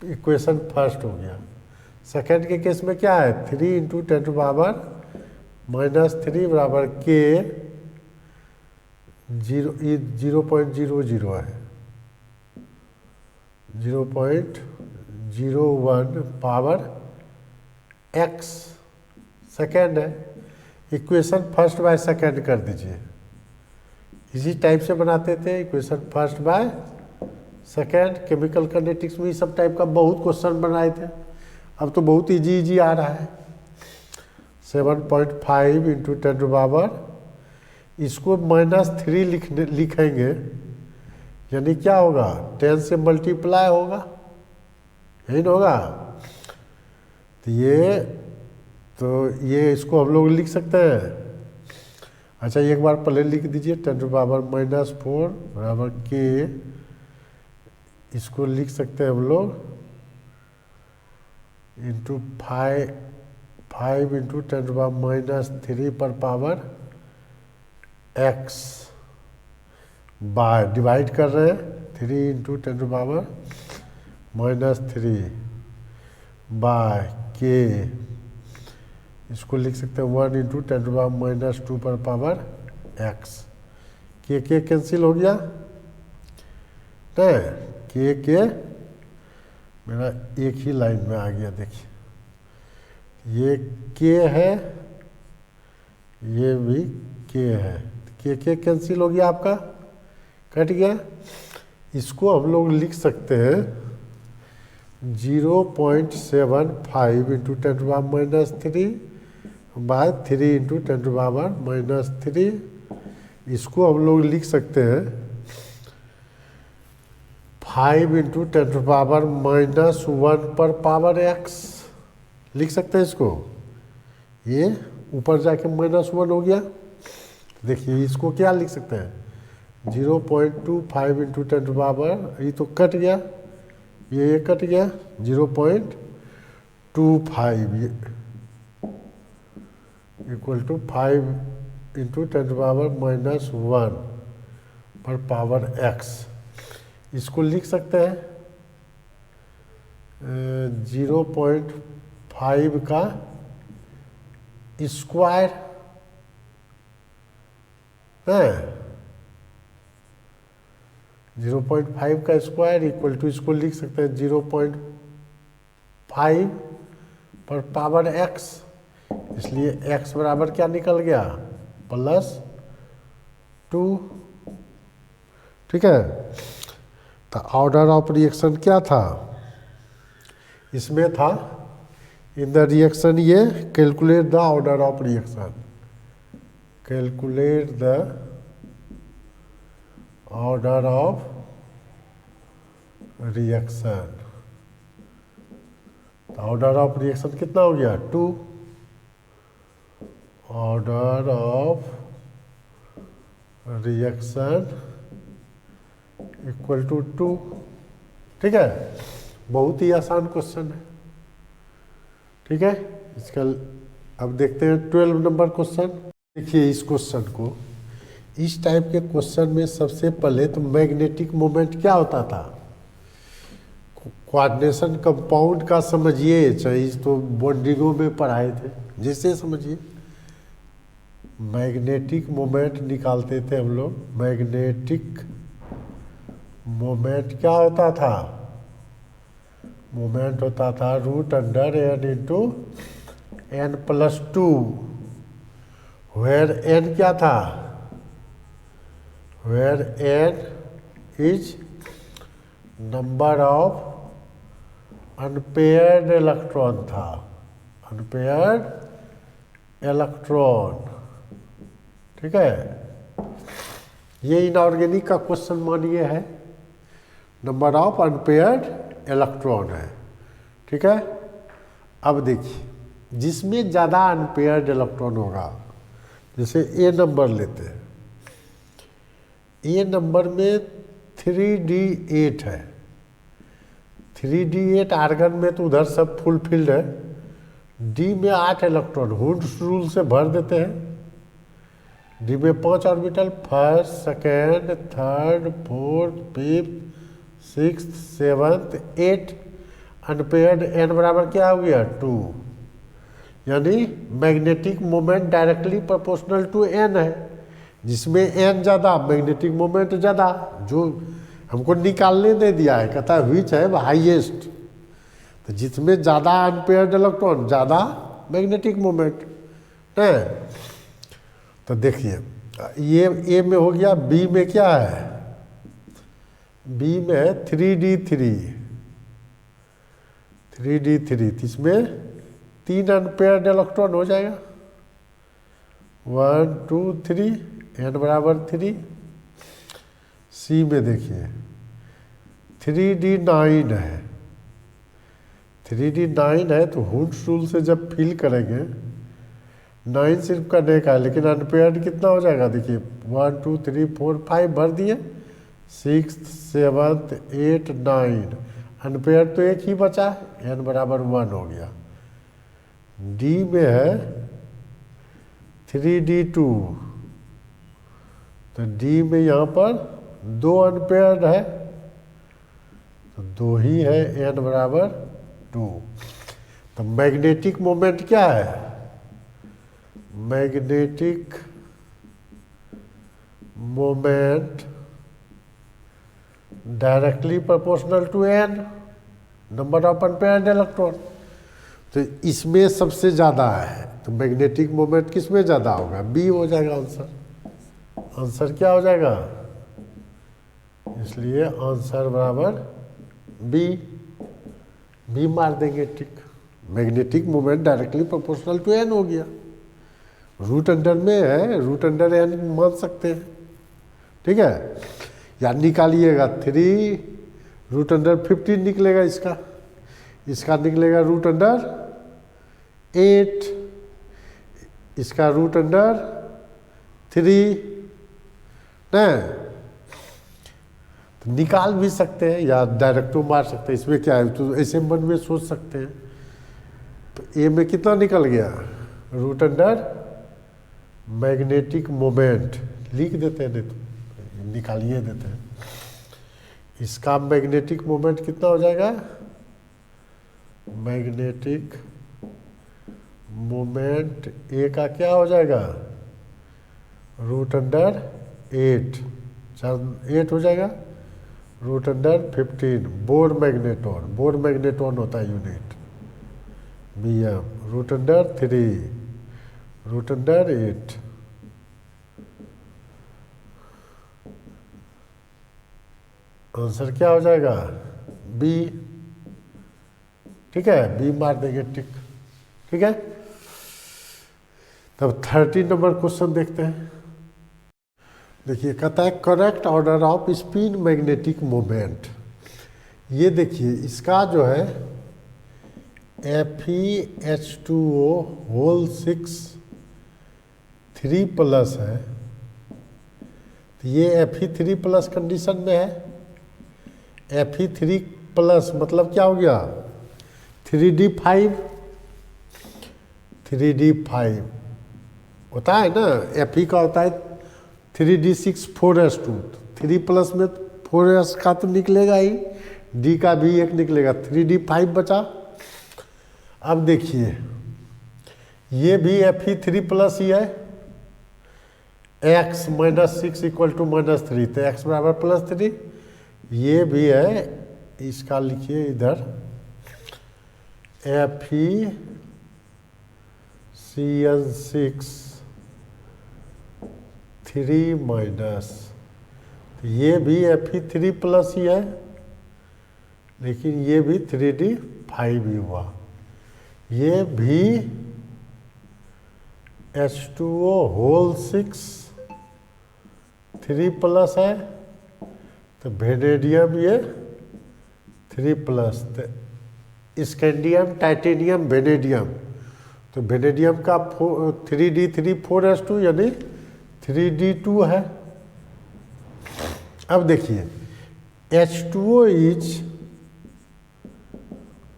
इक्वेशन फर्स्ट हो गया। सेकेंड के केस में क्या है? 3 इंटू 10⁻³ बराबर के 0.00 है, 0.01 पावर एक्स सेकेंड है। इक्वेशन फर्स्ट बाय सेकेंड कर दीजिए। इसी टाइप से बनाते थे, equation first by second. Chemical kinetics में सब टाइप का बहुत क्वेश्चन बनाए थे। अब तो बहुत इजी आ रहा है। 7.5 इंटू 10⁻, इसको -3 लिखेंगे, यानी क्या होगा? 10 से मल्टीप्लाई होगा, यही ना होगा। तो ये इसको हम लोग लिख सकते हैं। अच्छा एक बार पहले लिख दीजिए 10⁻⁻⁴ बराबर के, इसको लिख सकते हैं हम लोग इंटू 5 इंटू 10⁻³ पर पावर एक्स, बाय डिवाइड कर रहे हैं 3 इंटू 10⁻³ बाय के, इसको लिख सकते हैं 1 इंटू 10⁻² पर पावर एक्स। के कैंसिल हो गया ना, के मेरा एक ही लाइन में आ गया। देखिए ये के है, ये भी के है, के कैंसिल हो गया, आपका कट गया। इसको हम लोग लिख सकते हैं 0.75 इंटू 10⁻³ बाय 3 इंटू 10⁻³ इसको हम लोग लिख सकते हैं 5 इंटू 10⁻⁻1 पर पावर एक्स, लिख सकते हैं इसको। ये ऊपर जाके -1 हो गया। देखिए इसको क्या लिख सकते हैं 0.25 इंटू 10⁻, ये तो कट गया, ये कट गया 0.25 इक्वल टू 5 इंटू 10⁻⁻1 पर पावर एक्स। इसको लिख सकते हैं 0.5 का स्क्वायर है, 0.5 का स्क्वायर इक्वल टू, इसको लिख सकते हैं 0.5 पर पावर एक्स। इसलिए x बराबर क्या निकल गया? 2, ठीक है। तो ऑर्डर ऑफ रिएक्शन क्या था इसमें था, इन द रिएक्शन, ये calculate the order of reaction, calculate the order of reaction. Order of reaction कितना हो गया 2, order of reaction equal to 2, ठीक है। बहुत ही आसान क्वेश्चन है, ठीक है। इसका अब देखते हैं 12 नंबर क्वेश्चन। देखिए इस क्वेश्चन को, इस टाइप के क्वेश्चन में सबसे पहले तो मैग्नेटिक मोमेंट क्या होता था, कोऑर्डिनेशन कंपाउंड का समझिए, चाहे तो बॉन्डिंगों में पढ़ाए थे, जैसे समझिए मैग्नेटिक मोमेंट निकालते थे हम लोग। मैग्नेटिक मोमेंट क्या होता था, मोमेंट होता था root under N into N plus 2, where N क्या था, where N is number of unpaired electron था, अनपेयर्ड इलेक्ट्रॉन, ठीक है। ये इनऑर्गेनिक का क्वेश्चन मानिए है, नंबर ऑफ अनपेयर्ड इलेक्ट्रॉन है, ठीक है। अब देखिए जिसमें ज़्यादा अनपेयर्ड इलेक्ट्रॉन होगा, जैसे ए नंबर लेते हैं, ए नंबर में 3d8 है, 3d8 आर्गन में तो उधर सब फुलफिल्ड है, डी में 8 इलेक्ट्रॉन हुड्स रूल से भर देते हैं। डी में 5 orbital, first, second, third, fourth, fifth, sixth, seventh, 8 unpaired, N बराबर क्या हो गया 2, यानी magnetic moment directly proportional to N है, जिसमें एन ज़्यादा मैग्नेटिक मोमेंट ज़्यादा, जो हमको निकालने दे दिया है, कहता है विच है हाईएस्ट, तो जिसमें ज़्यादा अनपेयर्ड इलेक्ट्रॉन ज़्यादा मैग्नेटिक मोमेंट है। तो देखिए ये ए में हो गया, बी में क्या है, बी में है 3d3, इसमें 3 अनपेयर्ड इलेक्ट्रॉन हो जाएगा, 1 2 3, एन बराबर 3। सी में देखिए 3d9 है, 3d9 है तो हुड्स रूल से जब फिल करेंगे 9 सिर्फ करने का है, लेकिन अनपेयर्ड कितना हो जाएगा, देखिए 1 2 3 4 5 भर दिए, 6 7 8 9, अनपेयर्ड तो एक ही बचा, एन बराबर 1 हो गया। डी में है 3d2, तो डी में यहाँ पर 2 अनपेयर्ड है, तो 2 ही है, एन बराबर 2। तो मैग्नेटिक मोमेंट क्या है, magnetic moment directly proportional to N, number of unpaired electron. तो इसमें सबसे ज़्यादा है, तो मैग्नेटिक मोमेंट किस में ज़्यादा होगा, बी हो जाएगा आंसर। आंसर क्या हो जाएगा, इसलिए आंसर बराबर बी, बी मार देंगे, ठीक। Magnetic moment directly proportional to N हो गया, रूट अंडर में है, रूट अंडर एन मान सकते हैं, ठीक है। या निकालिएगा 3 रूट अंडर 15 निकलेगा, इसका निकलेगा रूट अंडर 8, इसका रूट अंडर 3, नहीं तो निकाल भी सकते हैं या डायरेक्टो मार सकते हैं, इसमें क्या है, तो ऐसे मन में सोच सकते हैं। तो ए में कितना निकल गया, रूट अंडर मैग्नेटिक मोमेंट लिख देते हैं, नहीं तो निकालिए देते हैं। इसका मैग्नेटिक मोमेंट कितना हो जाएगा, मैग्नेटिक मोमेंट ए का क्या हो जाएगा, रूट अंडर 8, 8 हो जाएगा, रूट अंडर 15, बोर मैग्नेटॉन होता है unit, BM, root under 3, root under 8, answer क्या हो जाएगा? बी। ठीक है, बी मार देंगे टिक। ठीक है, तब 30 नंबर क्वेश्चन देखते हैं। देखिए, कहता है correct order off spin magnetic moment. ये देखिए, इसका जो है FeH2O होल 6 3+ है, तो ये Fe3+ कंडीशन में है। Fe3+ मतलब क्या हो गया? 3D5 3D5 होता है ना, Fe का होता है 3D6 4s2, 3+ में 4s का तो निकलेगा ही, D का भी एक निकलेगा, 3D5 बचा। अब देखिए, ये भी Fe3+ ही है, x - 6 = -3, तो x बराबर +3। ये भी है, इसका लिखिए इधर FeCN6 3-, तो ये भी Fe3+ ही है, लेकिन ये भी 3D5 ही हुआ। ये भी H2O होल 6 3+ है, तो वेनेडियम ये 3+, तो स्कैंडियम टाइटेनियम वेनेडियम, तो वेनेडियम का 3D3 4s2 यानी 3D2 है। अब देखिए, H2O is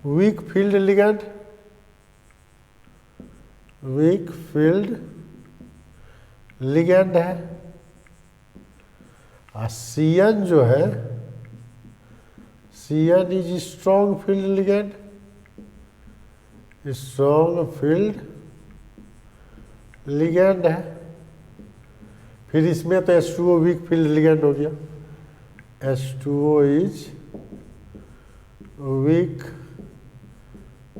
weak field ligand, weak field ligand है, और Cn जो है, Cn is strong field ligand, strong field ligand है। फिर इसमें तो H2O वीक फील्ड लिगेंड हो गया, H2O is weak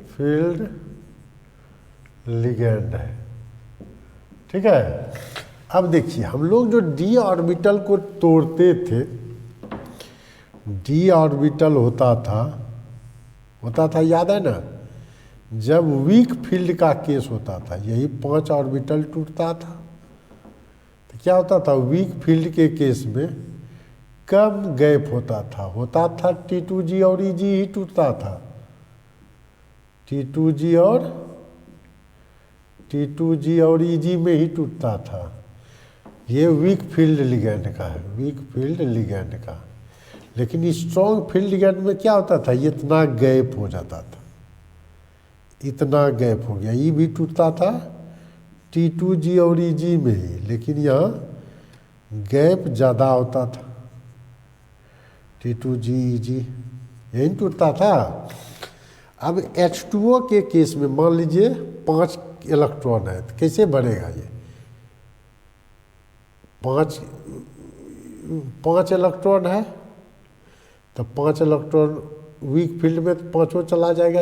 field ligand है। ठीक है, अब देखिए, हम लोग जो d ऑर्बिटल को तोड़ते थे, d ऑर्बिटल होता था, याद है ना, जब वीक फील्ड का केस होता था, यही 5 ऑर्बिटल टूटता था, तो क्या होता था? वीक फील्ड के केस में कम गैप होता था T2G और EG ही टूटता था, T2G और EG में ही टूटता था। ये वीक फील्ड लिगेंड का है, वीक फील्ड लिगेंड का। लेकिन स्ट्रॉन्ग फील्ड लिगेंड में क्या होता था? इतना गैप हो जाता था, इतना गैप हो गया, ये भी टूटता था T2G और EG में ही, लेकिन यहाँ गैप ज़्यादा होता था, T2G EG यही टूटता था। अब H2O के केस में मान लीजिए 5 इलेक्ट्रॉन है, तो कैसे बढ़ेगा ये? 5 इलेक्ट्रॉन है, तो 5 इलेक्ट्रॉन वीक फील्ड में, तो 5 चला जाएगा,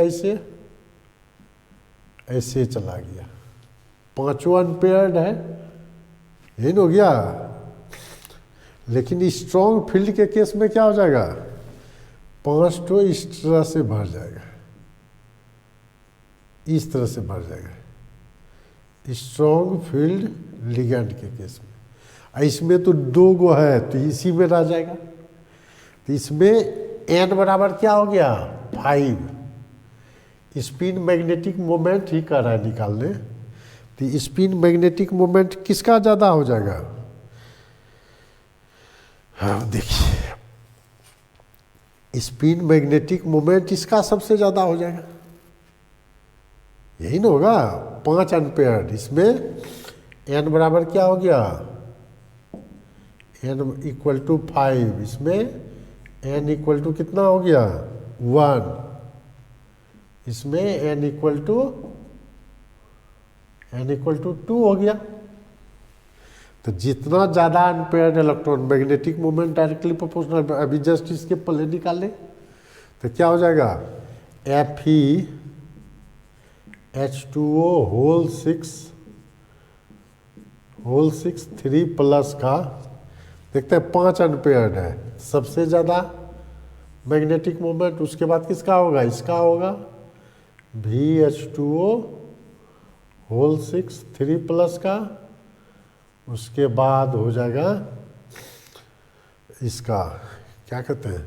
ऐसे चला गया, 5 अनपेयर्ड है, यही हो गया। लेकिन स्ट्रॉन्ग फील्ड के केस में क्या हो जाएगा? 5 तो इस तरह से भर जाएगा, इस तरह से भर जाएगा स्ट्रॉन्ग फील्ड लिगेंड के केस में। इसमें तो 2 गो है, तो इसी में रह जाएगा। तो इसमें n बराबर क्या हो गया? 5। स्पिन मैग्नेटिक मोमेंट ही कर रहा है निकालने, तो स्पिन मैग्नेटिक मोमेंट किसका ज़्यादा हो जाएगा? हाँ देखिए, स्पिन मैग्नेटिक मोमेंट इसका सबसे ज़्यादा हो जाएगा, यही ना होगा, 5 अनपेयर्ड। इसमें n बराबर क्या हो गया? n = 5, इसमें n = कितना हो गया? 1, इसमें n = 2 हो गया। तो जितना ज़्यादा unpaired electron, magnetic moment directly proportional. अभी जस्ट इसके पहले निकाले, तो क्या हो जाएगा? FeH2O होल 6 3+ का देखते हैं 5 अनपेयर्ड है, सबसे ज़्यादा मैग्नेटिक मोमेंट। उसके बाद किसका होगा, इसका होगा VH2O होल 6 3 प्लस का। उसके बाद हो जाएगा इसका क्या कहते हैं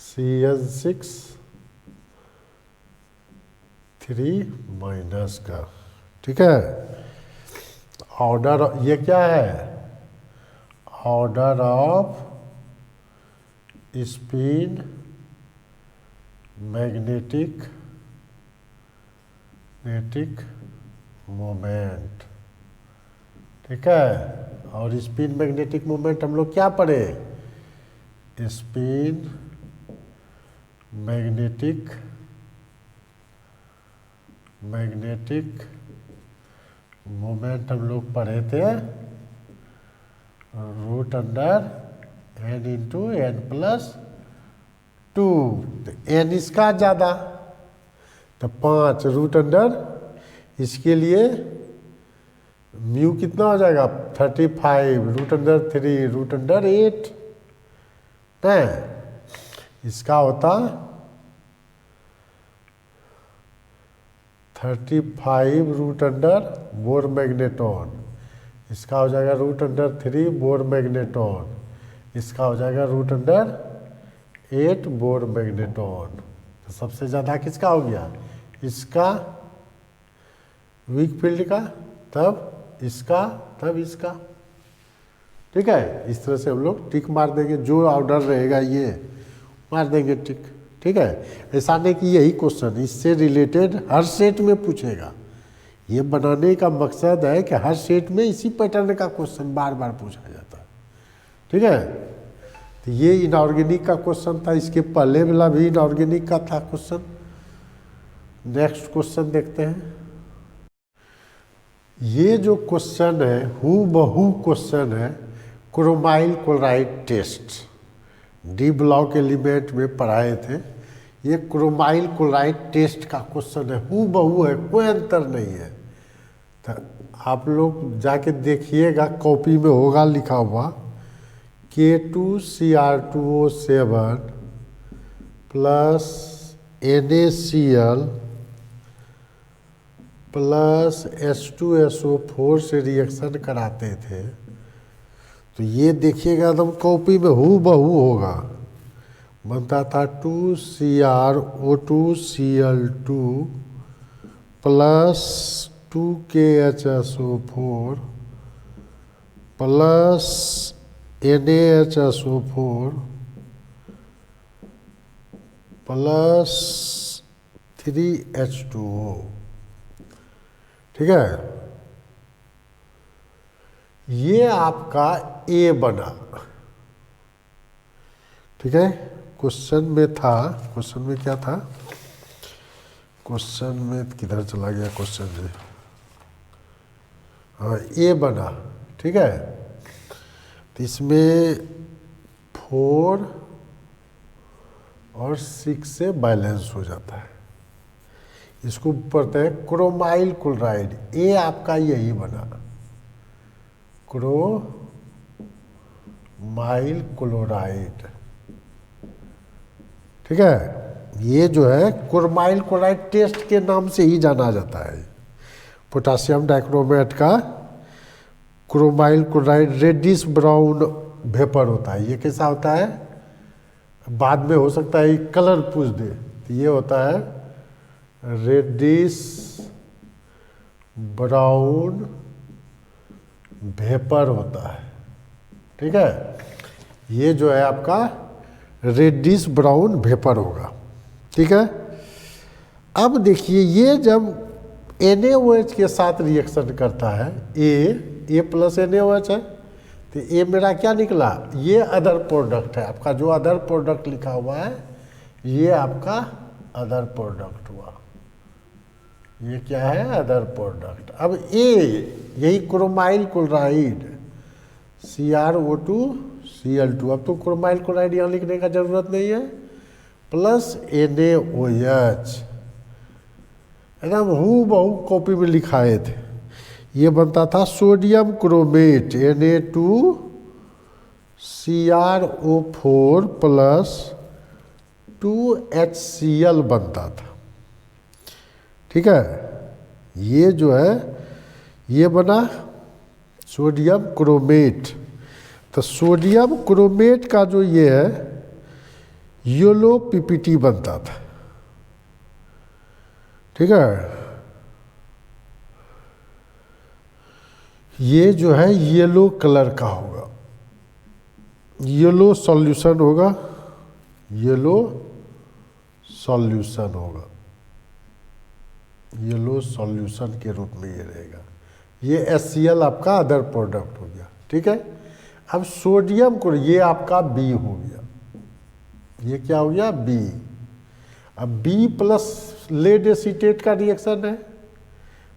FeCN6 3 माइनस का। ठीक है, ऑर्डर ये क्या है, order off spin magnetic moment. ठीक है, और स्पिन मैग्नेटिक मोमेंट हम लोग क्या पढ़े, स्पिन मैग्नेटिक मोमेंट हम लोग पढ़े थे root under n into n plus 2। तो n इसका ज़्यादा तो 5 रूट अंडर, इसके लिए म्यू कितना हो जाएगा 35 रूट अंडर 3 रूट अंडर 8 है। इसका होता 35 रूट अंडर बोर मैग्नेटॉन। इसका हो जाएगा रूट अंडर 3 बोर मैग्नेटॉन। इसका हो जाएगा रूट अंडर 8 बोर मैग्नेटॉन। तो सबसे ज़्यादा किसका हो गया, इसका वीक फील्ड का, तब इसका, तब इसका। ठीक है, इस तरह से हम लोग टिक मार देंगे, जो ऑर्डर रहेगा ये मार देंगे टिक। ठीक है, ऐसा नहीं कि यही क्वेश्चन, इससे रिलेटेड हर सेट में पूछेगा। ये बनाने का मकसद है कि हर सेट में इसी पैटर्न का क्वेश्चन बार बार पूछा जाता है। ठीक है, तो ये इनऑर्गेनिक का क्वेश्चन था, इसके पहले वाला भी इनऑर्गेनिक का था क्वेश्चन। नेक्स्ट क्वेश्चन देखते हैं। ये जो क्वेश्चन है हूबहू क्वेश्चन है chromyl chloride test, D block element में पढ़ाए थे। ये क्रोमाइल क्लोराइड टेस्ट का क्वेश्चन है, हूबहू है, कोई अंतर नहीं है। तो आप लोग जाके देखिएगा, कॉपी में होगा लिखा हुआ K2Cr2O7 plus NaCl plus H2SO4 से रिएक्शन कराते थे। तो ये देखिएगा एकदम कॉपी में हूबहू होगा, बनता था 2CrO2Cl2 plus 2KHSO4 plus NaHSO4 plus 3H2O। ठीक है, ये आपका ए बना। ठीक है, क्वेश्चन में था, क्वेश्चन में क्या था, क्वेश्चन में किधर चला गया क्वेश्चन में, हाँ ए बना। ठीक है, तो इसमें 4 और 6 से बैलेंस हो जाता है। इसको पढ़ते हैं क्रोमाइल क्लोराइड, ए आपका यही बना क्रोमाइल क्लोराइड। ठीक है, ये जो है क्रोमाइल क्लोराइड टेस्ट के नाम से ही जाना जाता है। पोटासियम डाइक्रोमेट का chromyl chloride reddish brown vapour होता है। ये कैसा होता है, बाद में हो सकता है कलर पूछ दे, तो ये होता है रेडिश ब्राउन वेपर होता है। ठीक है, ये जो है आपका रेडिश ब्राउन वेपर होगा। ठीक है, अब देखिए ये जब NaOH के साथ रिएक्शन करता है, ए प्लस NaOH है, तो ये मेरा क्या निकला, ये अदर प्रोडक्ट है आपका, जो अदर प्रोडक्ट लिखा हुआ है ये आपका अदर प्रोडक्ट हुआ। ये क्या है, अदर प्रोडक्ट। अब यही क्रोमाइल क्लोराइड CrO2Cl2, अब तो क्रोमाइल क्लोराइड यहाँ लिखने का जरूरत नहीं है, प्लस NaOH एकदम हूबहू कॉपी में लिखाए थे। ये बनता था sodium chromate Na2 CrO4 plus 2HCl बनता था। ठीक है, ये जो है ये बना सोडियम क्रोमेट। तो सोडियम क्रोमेट का जो ये है येलो पीपीटी बनता था। ठीक है, ये जो है येलो कलर का होगा, येलो सॉल्यूशन होगा, येलो सॉल्यूशन होगा, येलो सॉल्यूशन के रूप में ये रहेगा। ये HCl आपका अदर प्रोडक्ट हो गया। ठीक है, अब सोडियम को ये आपका B हो गया, ये क्या हो गया B। अब B प्लस लेड एसीटेट का रिएक्शन है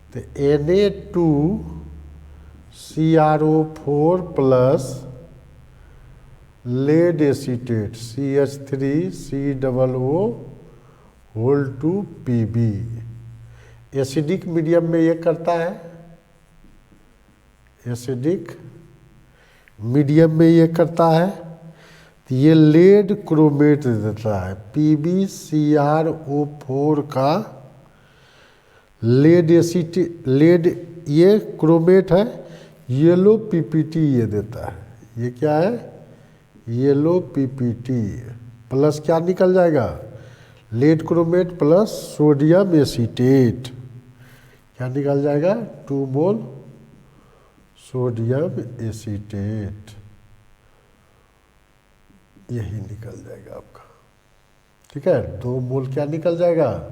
तो Na2CrO4 plus lead acetate CH3COO2Pb acidic medium में ये करता है, एसिडिक मीडियम में ये करता है तो ये लेड क्रोमेट देता है। PbCrO4 का लेड एसीटेट, लेड ये क्रोमेट है, येलो पीपीटी ये देता है। ये क्या है, येलो पीपीटी प्लस क्या निकल जाएगा, lead chromate plus sodium acetate, क्या निकल जाएगा 2 मोल सोडियम एसीटेट, यही निकल जाएगा आपका। ठीक है, 2 मोल क्या निकल जाएगा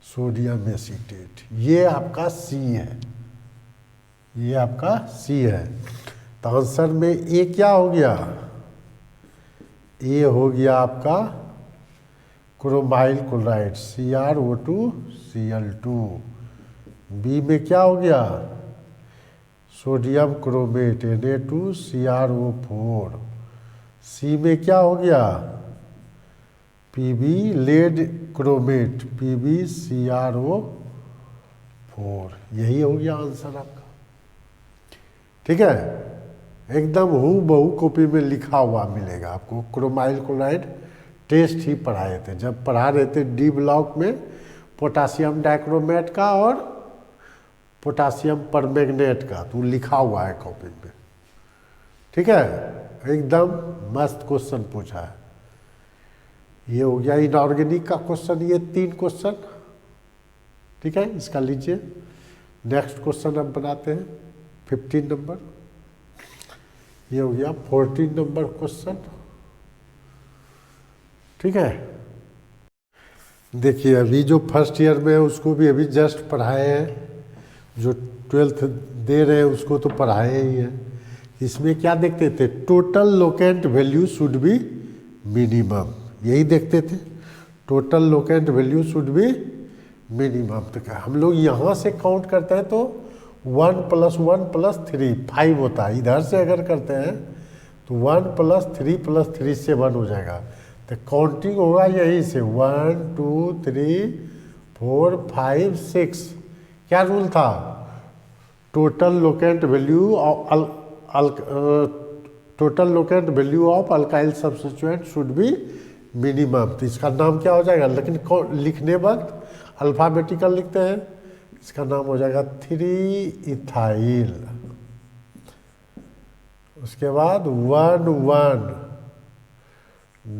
सोडियम एसीटेट। ये आपका C है, ये आपका C है। तो आंसर में ए क्या हो गया, ए हो गया आपका क्रोमाइल क्लोराइड CrO2Cl2। बी में क्या हो गया सोडियम क्रोमेट Na2CrO4। सी में क्या हो गया Pb लेड क्रोमेट PbCrO4। यही हो गया आंसर आपका। ठीक है, एकदम हूबहू कॉपी में लिखा हुआ मिलेगा आपको। क्रोमाइल क्लोराइड टेस्ट ही पढ़ाए थे, जब पढ़ा रहे थे डी ब्लॉक में पोटासियम डाइक्रोमेट का और पोटासियम परमैंगनेट का, तो लिखा हुआ है कॉपी में। ठीक है, एकदम मस्त क्वेश्चन पूछा है। ये हो गया इनऑर्गेनिक का क्वेश्चन, ये 3 क्वेश्चन। ठीक है, इसका लीजिए। नेक्स्ट क्वेश्चन हम बनाते हैं 15 नंबर। ये हो गया 14 नंबर क्वेश्चन। ठीक है, देखिए अभी जो फर्स्ट ईयर में है उसको भी अभी जस्ट पढ़ाए हैं, जो 12th दे रहे हैं उसको तो पढ़ाए ही हैं। इसमें क्या देखते थे, total locant value should be minimum, यही देखते थे। Total locant value should be minimum. तो क्या हम लोग यहाँ से काउंट करते हैं तो 1 + 1 + 3 5 होता है। इधर से अगर करते हैं तो 1 + 3 + 3 7 हो जाएगा। तो काउंटिंग होगा यही से 1 2 3 4 5 6। क्या रूल था, total locant value total locant value of alkyl substituent should be minimum. तो इसका नाम क्या हो जाएगा, लेकिन लिखने वक्त अल्फ़ाबेटिकल लिखते हैं, इसका नाम हो जाएगा 3 इथाइल। उसके बाद 1 1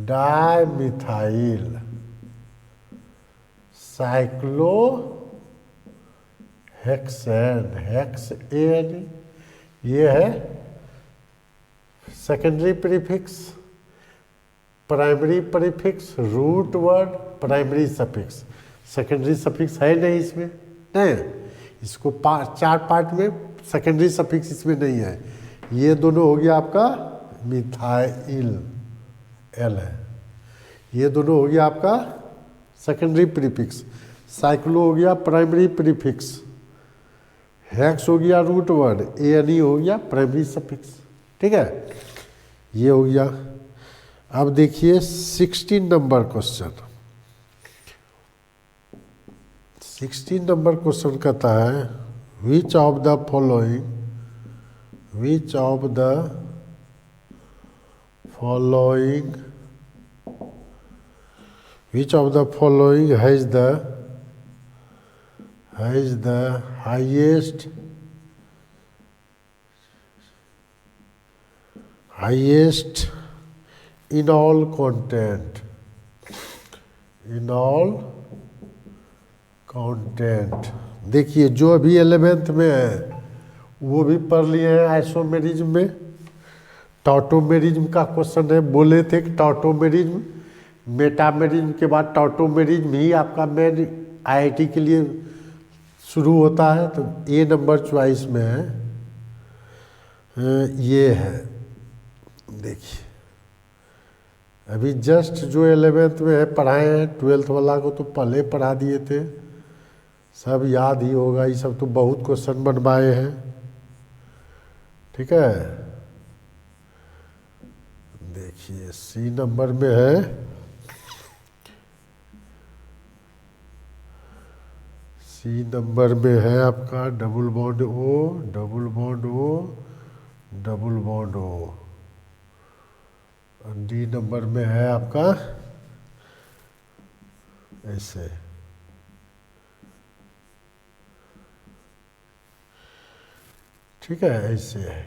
डाइमिथाइल साइक्लो हेक्सेन। ये है secondary prefix, primary prefix, root word, primary suffix. Secondary suffix है नहीं इसमें, नहीं, इसको 4 पार्ट में सेकेंडरी सफिक्स इसमें नहीं है। ये दोनों हो गया आपका मिथाइल एल है, ये दोनों हो गया आपका सेकेंडरी प्रीफिक्स। साइक्लो हो गया प्राइमरी प्रीफिक्स, हेक्स हो गया रूट वर्ड, ANE हो गया प्राइमरी सफिक्स। ठीक है, ये हो गया। अब देखिए 16 नंबर क्वेश्चन। 16 नंबर क्वेश्चन कहता है which of the following, which of the following has the highest in all content, देखिए जो अभी 11th में है वो भी पढ़ लिए हैं आइसोमेरिज्म में। टॉटोमेरिज्म का क्वेश्चन है, बोले थे कि टॉटोमेरिज्म मेटामेरिज्म के बाद टॉटोमेरिज्म ही आपका मेन आईआईटी के लिए शुरू होता है, तो ए नंबर चॉइस में है। ये है, देखिए अभी जस्ट जो 11th में है पढ़ाए हैं, 12th वाला को तो पहले पढ़ा दिए थे, सब याद ही होगा, ये सब तो बहुत क्वेश्चन बनवाए हैं। ठीक है, देखिए सी नंबर में है, सी नंबर में है आपका double bond O, double bond O, double bond O. D number में है आपका ऐसे, ठीक है, ऐसे है।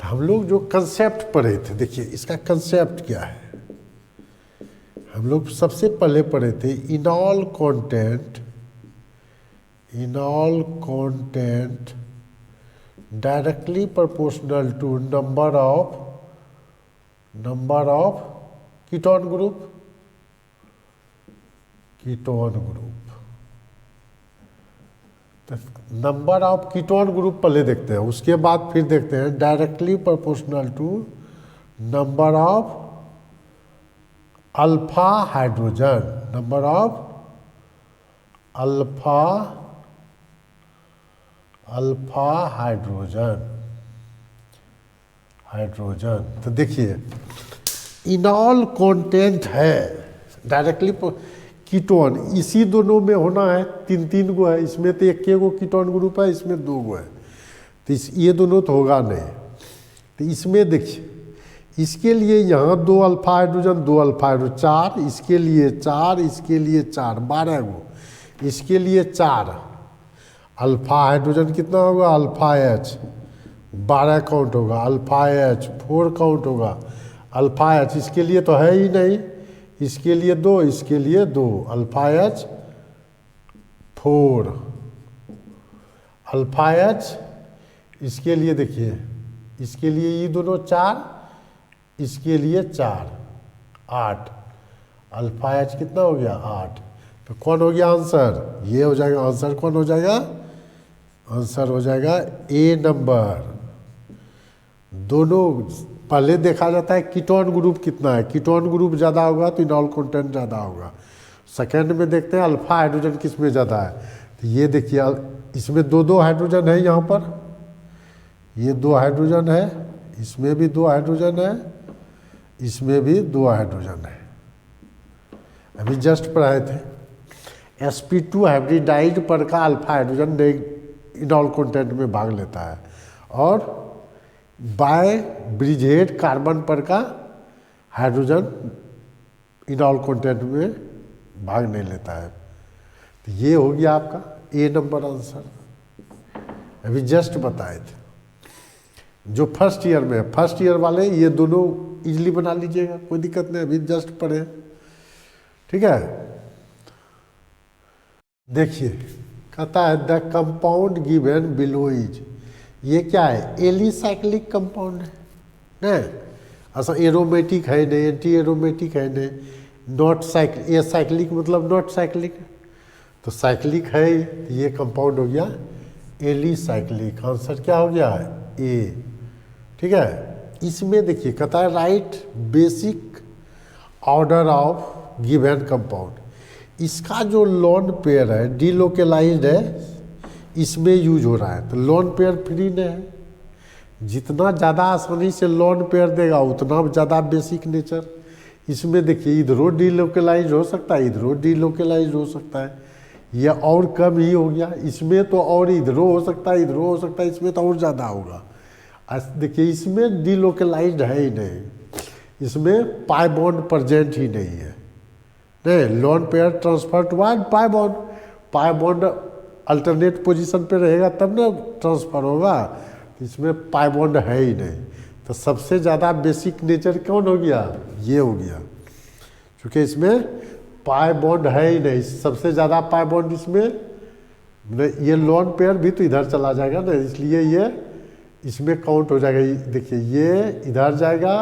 तो हम लोग जो कंसेप्ट पढ़े थे, देखिए इसका कंसेप्ट क्या है। हम लोग सबसे पहले पढ़े थे enol content directly proportional to number of ketone group. तो नंबर ऑफ कीटोन ग्रुप पहले देखते हैं, उसके बाद फिर देखते हैं directly proportional to number of alpha hydrogen, number of alpha hydrogen. तो देखिए इनॉल कंटेंट है डायरेक्टली कीटोन, इसी दोनों में होना है, तीन तीन गो है, इसमें तो एक गो कीटोन ग्रुप है, इसमें दो गो है, तो ये दोनों तो होगा नहीं। तो इसमें देखिए इसके लिए यहाँ 2 अल्फा हाइड्रोजन 2 अल्फा हाइड्रोजन 4, इसके लिए 4, इसके लिए 4, 12 गो, इसके लिए 4 अल्फा हाइड्रोजन कितना होगा, अल्फा एच 12 काउंट होगा, अल्फा एच 4 काउंट होगा, अल्फा एच इसके लिए तो है ही नहीं, इसके लिए 2, इसके लिए 2, अल्फा एच 4, अल्फा एच इसके लिए देखिए, इसके लिए ये दोनों 4, इसके लिए 4, 8, अल्फा एच कितना हो गया 8। तो कौन हो गया आंसर, ये हो जाएगा आंसर। कौन हो जाएगा आंसर, हो जाएगा ए नंबर। दोनों पहले देखा जाता है कीटोन ग्रुप कितना है, कीटोन ग्रुप ज़्यादा होगा तो इनॉल कंटेंट ज़्यादा होगा। सेकेंड में देखते हैं अल्फा हाइड्रोजन किस में ज़्यादा है, तो ये देखिए इसमें 2 हाइड्रोजन है, यहाँ पर ये 2 हाइड्रोजन है, इसमें भी 2 हाइड्रोजन है, इसमें भी 2 हाइड्रोजन है। अभी जस्ट पढ़ाए थे sp2 हाइब्रिडाइड पर का अल्फा हाइड्रोजन इनॉल कंटेंट में भाग लेता है, और बाय ब्रिजहेड कार्बन पर का हाइड्रोजन इनॉल कंटेंट में भाग नहीं लेता है। तो ये हो गया आपका ए नंबर आंसर, अभी जस्ट बताए थे। जो फर्स्ट ईयर में है, फर्स्ट ईयर वाले ये दोनों इजली बना लीजिएगा, कोई दिक्कत नहीं, अभी जस्ट पढ़े, ठीक है। देखिए कहता है the compound given below is, ये क्या है, एलिसाइक्लिक कंपाउंड है ना, ऐसा एरोमेटिक है नहीं, एंटी एरोमेटिक है नहीं, नॉट साइक्लिक, ए साइक्लिक मतलब नॉट साइक्लिक, तो साइक्लिक है, ये कंपाउंड हो गया एलिसाइक्लिक। आंसर क्या हो गया ए, ठीक है। इसमें देखिए कहता है right basic order of given compound, इसका जो लोन पेयर है डीलोकेलाइज्ड है, इसमें यूज हो रहा है, तो लोन पेयर फ्री नहीं है, जितना ज़्यादा आसानी से लोन पेयर देगा उतना ज़्यादा बेसिक नेचर। इसमें देखिए इधरों डीलोकेलाइज हो सकता है, इधरों डीलोकेलाइज हो सकता है, यह और कम ही हो गया, इसमें तो और इधरों हो सकता है, इधरों हो सकता है, इसमें तो और ज़्यादा होगा। देखिए इसमें डीलोकेलाइज्ड है ही नहीं, इसमें पाई बॉन्ड प्रेजेंट ही नहीं है। नहीं, lone pair transfer to pi bond alternate position पे रहेगा तब ना ट्रांसफर होगा, इसमें पाई बॉन्ड है ही नहीं। तो सबसे ज़्यादा बेसिक नेचर कौन हो गया, ये हो गया, क्योंकि इसमें पाई बॉन्ड है ही नहीं। सबसे ज़्यादा पाई बॉन्ड इसमें, ये लोन पेयर भी तो इधर चला जाएगा ना, इसलिए ये इसमें काउंट हो जाएगा। देखिए ये इधर जाएगा,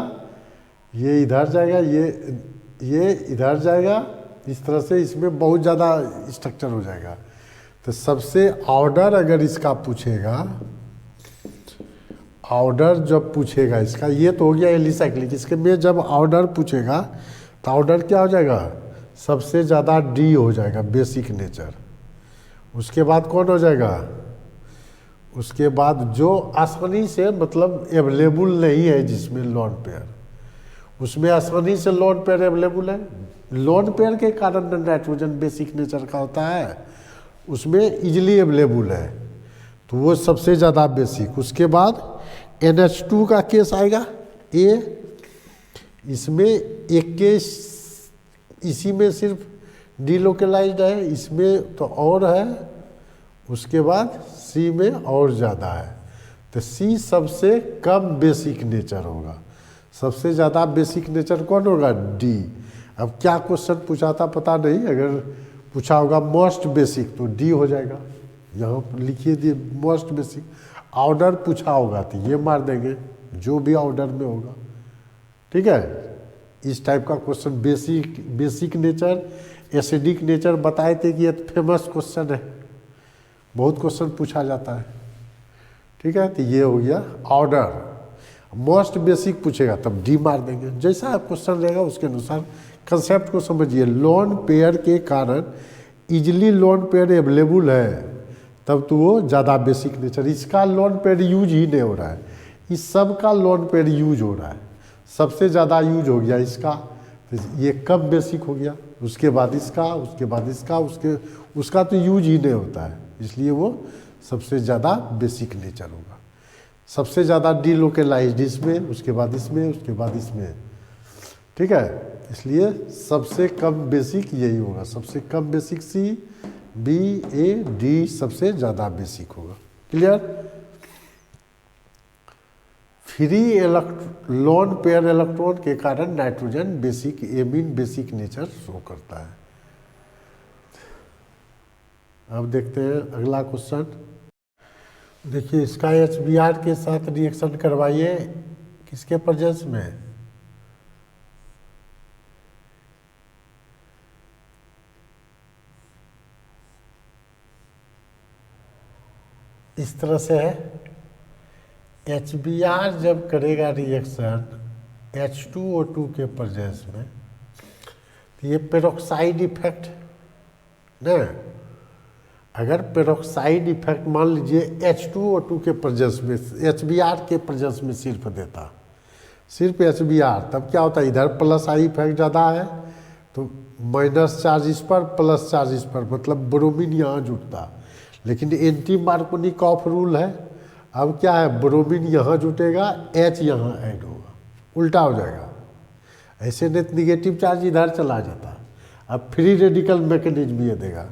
ये इधर जाएगा, ये इधर जाएगा, इस तरह से इसमें बहुत ज़्यादा स्ट्रक्चर हो जाएगा। तो सबसे ऑर्डर अगर इसका पूछेगा, ऑर्डर जब पूछेगा इसका, ये तो हो गया एलिसाइक्लिक, इसके में जब ऑर्डर पूछेगा तो ऑर्डर क्या हो जाएगा, सबसे ज़्यादा डी हो जाएगा, बेसिक नेचर। उसके बाद कौन हो जाएगा, उसके बाद जो आसानी से मतलब अवेलेबल नहीं है जिसमें लोन पेयर, उसमें आसानी से लोन पेयर अवेलेबल है। लोन पेयर के कारण नाइट्रोजन बेसिक नेचर का होता है, उसमें इजीली अवेलेबल है, तो वो सबसे ज़्यादा बेसिक। उसके बाद NH2 का केस आएगा, इसमें एक केस इसी में सिर्फ डिलोकलाइज्ड है, इसमें तो और है, उसके बाद C में और ज़्यादा है। तो C सबसे कम बेसिक नेचर होगा, सबसे ज़्यादा बेसिक नेचर कौन होगा, D। अब क्या क्वेश्चन पूछा था पता नहीं, अगर पूछा होगा मोस्ट बेसिक तो D हो जाएगा, यहाँ पर लिखिए दिए मोस्ट बेसिक। ऑर्डर पूछा होगा तो ये मार देंगे, जो भी ऑर्डर में होगा, ठीक है। इस टाइप का question basic nature, acidic nature बताए थे कि ये फेमस क्वेश्चन है, बहुत क्वेश्चन पूछा जाता है, ठीक है। तो ये हो गया ऑर्डर। मोस्ट बेसिक पूछेगा तब डी मार देंगे, जैसा क्वेश्चन रहेगा उसके अनुसार। कंसेप्ट को समझिए, लोन पेयर के कारण इजली लोन पेयर अवेलेबल है तब तो वो ज़्यादा बेसिक नेचर। इसका लोन पेयर यूज ही नहीं हो रहा है, इस सब का लोन पेयर यूज हो रहा है, सबसे ज़्यादा यूज हो गया इसका, तो ये कम बेसिक हो गया। उसके बाद इसका, उसके बाद इसका, उसका तो यूज ही नहीं होता है, इसलिए वो सबसे ज़्यादा बेसिक नेचर होगा। सबसे ज़्यादा डिलोकलाइज्ड इसमें, उसके बाद इसमें, उसके बाद इसमें, ठीक है। इसलिए सबसे कम बेसिक यही होगा, सबसे कम basic C, B, A, D सबसे ज़्यादा बेसिक होगा। Clear. Free lone pair electron के कारण nitrogen basic amine basic nature show करता है। अब देखते हैं अगला क्वेश्चन। देखिए इसका HBr के साथ रिएक्शन करवाइए, किसके प्रेजेंस में, इस तरह से है। HBr जब करेगा रिएक्शन H2O2 के प्रेजेंस में, तो ये पेरोक्साइड इफेक्ट ना, अगर पेरोक्साइड इफेक्ट मान लीजिए H2O2 के प्रेजेंस में, HBr के प्रेजेंस में सिर्फ देता, सिर्फ HBr, तब क्या होता है, इधर प्लस आई इफेक्ट ज़्यादा है तो माइनस चार्ज इस पर, प्लस चार्ज इस पर, मतलब ब्रोमीन यहाँ जुटता। लेकिन एंटी मार्कोनिकॉफ रूल है, अब क्या है, ब्रोमीन यहाँ जुटेगा, H यहाँ ऐड होगा, उल्टा हो जाएगा। ऐसे नहीं निगेटिव चार्ज इधर चला जाता। अब फ्री रेडिकल मैकेनिज्म ये देगा,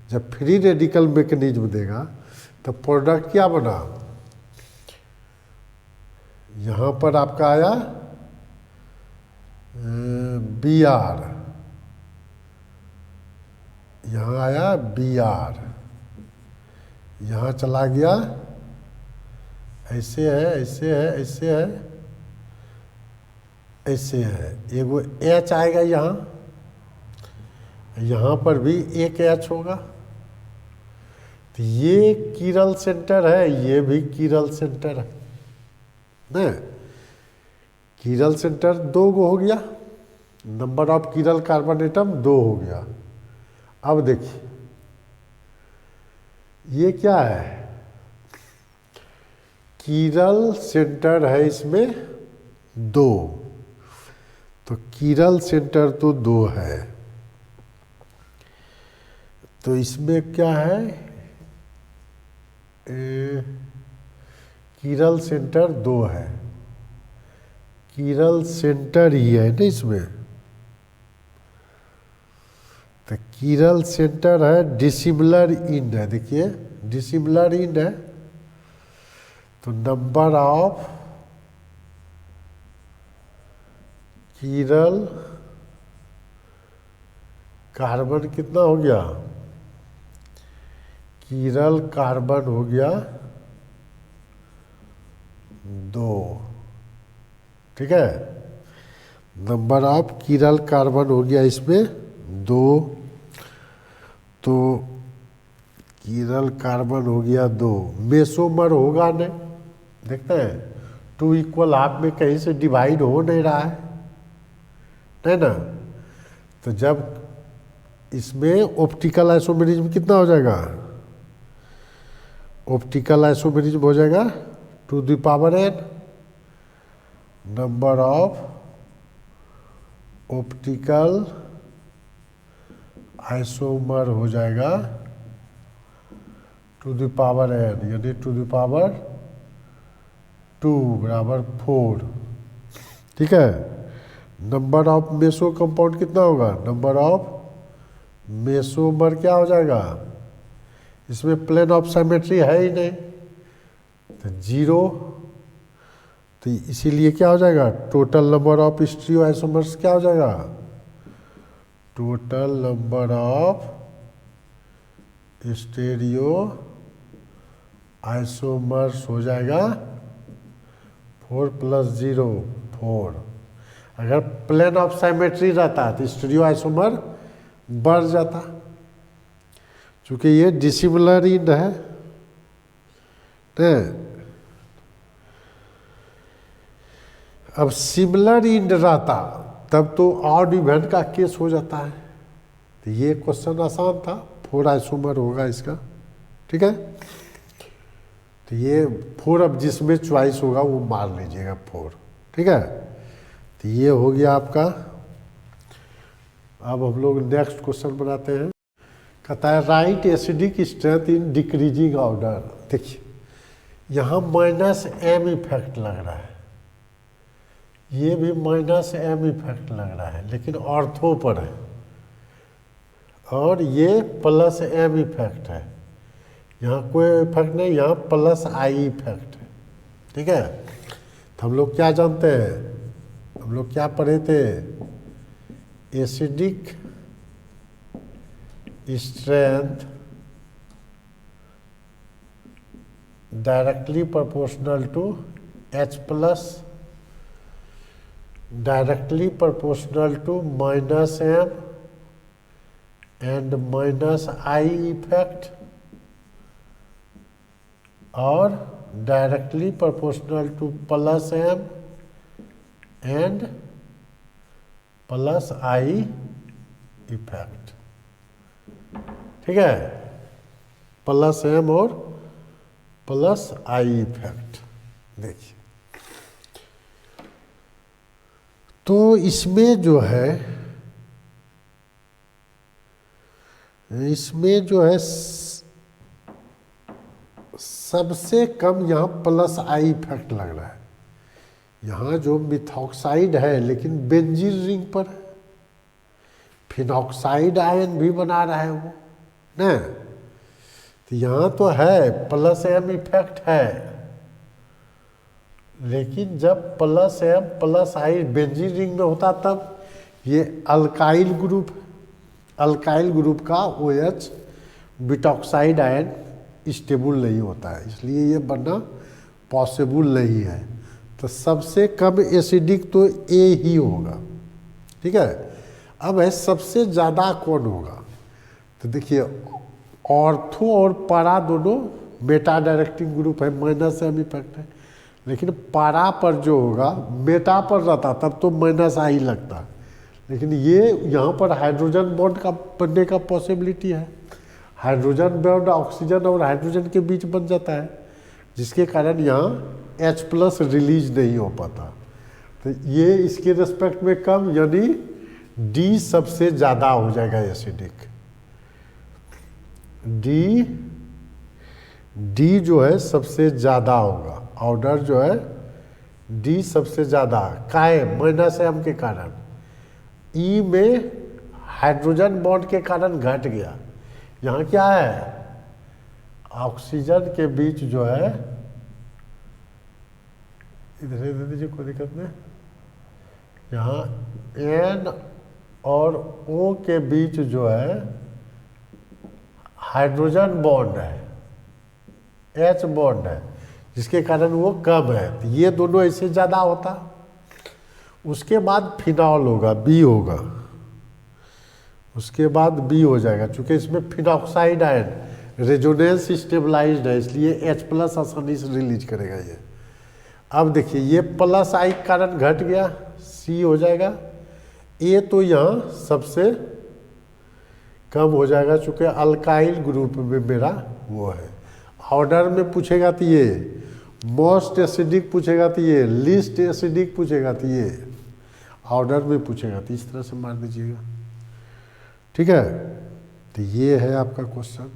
जब फ्री रेडिकल मैकेनिज्म देगा तो प्रोडक्ट क्या बना, यहाँ पर आपका आया Br, यहाँ आया Br, यहाँ चला गया, ऐसे है, ऐसे है, ऐसे है, ऐसे है, एगो H आएगा यहाँ, यहाँ पर भी एक H होगा। तो ये कीरल सेंटर है, ये भी कीरल सेंटर है ना, कीरल सेंटर 2 गो हो गया, नंबर ऑफ कीरल कार्बन एटम 2 हो गया। अब देखिए ये क्या है, कीरल सेंटर है इसमें 2, तो कीरल सेंटर तो 2 है, तो इसमें क्या है, कीरल सेंटर 2 है, कीरल सेंटर ही है ना इसमें, तो कीरल सेंटर है, डिसिमिलर इंड है, देखिए डिसिमिलर इंड है, तो नंबर ऑफ कीरल कार्बन कितना हो गया, कीरल कार्बन हो गया 2, ठीक है। नंबर ऑफ कीरल कार्बन हो गया इसमें 2, तो कीरल कार्बन हो गया 2, मेसोमर होगा नहीं, देखते हैं 2 इक्वल हाफ में कहीं से डिवाइड हो नहीं रहा है ना, तो जब इसमें ऑप्टिकल आइसोमेरिज्म कितना हो जाएगा, ऑप्टिकल आइसोमेरिज्म हो जाएगा to the power n number of optical isomer हो जाएगा टू द पावर n, यानी टू द पावर 2 बराबर 4, ठीक है। नंबर ऑफ मेसो कंपाउंड कितना होगा, नंबर ऑफ मेसोमर क्या हो जाएगा, इसमें प्लेन ऑफ सिमेट्री है ही नहीं, तो 0, तो इसीलिए क्या हो जाएगा, total number of stereo isomers क्या हो जाएगा, total number of stereo isomers हो जाएगा 4 + 0 4। अगर प्लेन ऑफ सिमेट्री रहता तो स्टीरियो आइसोमर बढ़ जाता, चूंकि ये डिसिमिलर इंड है अब सिमिलर इंड रहता तब तो ऑड इवेंट का केस हो जाता है, तो ये क्वेश्चन आसान था, 4 आइसोमर होगा इसका, ठीक है। तो ये 4 अब जिसमें चॉइस होगा वो मार लीजिएगा 4, ठीक है। तो ये हो गया आपका। अब हम लोग नेक्स्ट क्वेश्चन बनाते हैं, कहता है right acidic strength in decreasing order. देखिए यहाँ -m इफेक्ट लग रहा है, ये भी -m इफेक्ट लग रहा है, लेकिन ऑर्थो पर है, और ये +m इफेक्ट है, यहाँ कोई इफेक्ट नहीं, यहाँ +i इफेक्ट है, ठीक है। तो हम लोग क्या जानते हैं, हम लोग क्या पढ़े थे, acidic strength directly proportional to H+, directly proportional to -m and -i effect, और directly proportional to +m and +i effect, ठीक है, +m और +i इफेक्ट। देखिए तो इसमें जो है, सबसे कम यहाँ +i इफेक्ट लग रहा है, यहाँ जो मिथॉक्साइड है लेकिन बेंजीन रिंग पर है, फिनॉक्साइड आयन भी बना रहा है वो ना, तो यहाँ तो है +m इफेक्ट है, लेकिन जब +m+i बेंजीन रिंग में होता तब ये अल्काइल ग्रुप का OH बिटॉक्साइड आयन स्टेबल नहीं होता है, इसलिए ये बनना पॉसिबल नहीं है। तो सबसे कम एसिडिक तो A ही होगा, ठीक है। अब है सबसे ज़्यादा कौन होगा, तो देखिए ऑर्थो और पारा दोनों मेटा डायरेक्टिंग ग्रुप है, -m इफेक्ट है, लेकिन पारा पर जो होगा, मेटा पर रहता तब तो -i लगता, लेकिन ये यहाँ पर हाइड्रोजन बॉन्ड का बनने का पॉसिबिलिटी है, हाइड्रोजन बॉन्ड ऑक्सीजन और हाइड्रोजन के बीच बन जाता है, जिसके कारण यहाँ H+ रिलीज नहीं हो पाता, तो ये इसके रिस्पेक्ट में कम, यानी D सबसे ज़्यादा हो जाएगा एसिडिक, D जो है सबसे ज़्यादा होगा, ऑर्डर जो है डी सबसे ज़्यादा काहे माइनस एम के कारण, ई में हाइड्रोजन बॉन्ड के कारण घट गया। यहाँ क्या है, ऑक्सीजन के बीच जो है, इधर दे दीजिए कोई दिक्कत नहीं, यहाँ एन और ओ के बीच जो है हाइड्रोजन बॉन्ड है, एच बॉन्ड है, जिसके कारण वो कम है। तो ये दोनों ऐसे ज़्यादा होता। उसके बाद फिनॉल होगा, बी होगा, उसके बाद बी हो जाएगा। चूँकि इसमें फिनॉक्साइड आयन रेजोनेंस स्टेबलाइज्ड है, इसलिए H+ आसानी से रिलीज करेगा ये। अब देखिए ये प्लस आई के कारण घट गया, सी हो जाएगा। ए तो यहाँ सबसे कम हो जाएगा, चूँकि अल्काइल ग्रुप में मेरा वो है। ऑर्डर में पूछेगा तो ये, मोस्ट एसिडिक पूछेगा तो ये, लीस्ट एसिडिक पूछेगा तो ये, ऑर्डर में पूछेगा तो इस तरह से मार दीजिएगा। ठीक है, तो ये है आपका क्वेश्चन।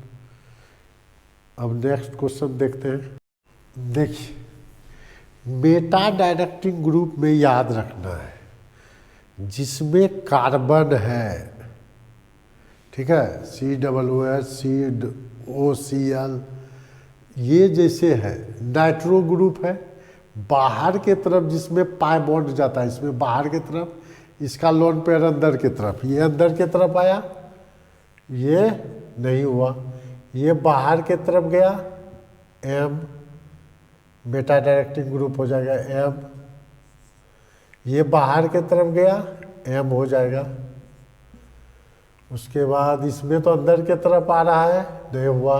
अब नेक्स्ट क्वेश्चन देखते हैं। देखिए मेटा डायरेक्टिंग ग्रुप में याद रखना है, जिसमें कार्बन है, ठीक है, COOH, COCl, ये जैसे है। नाइट्रो ग्रुप है, बाहर के तरफ जिसमें पाई बॉन्ड जाता है, इसमें बाहर के तरफ, इसका लोन पेयर अंदर की तरफ, ये अंदर की तरफ आया, ये नहीं हुआ, ये बाहर के तरफ गया, M, मेटा डायरेक्टिंग ग्रुप हो जाएगा M, ये बाहर के तरफ गया, M हो जाएगा। उसके बाद इसमें तो अंदर के तरफ आ रहा है, नहीं हुआ,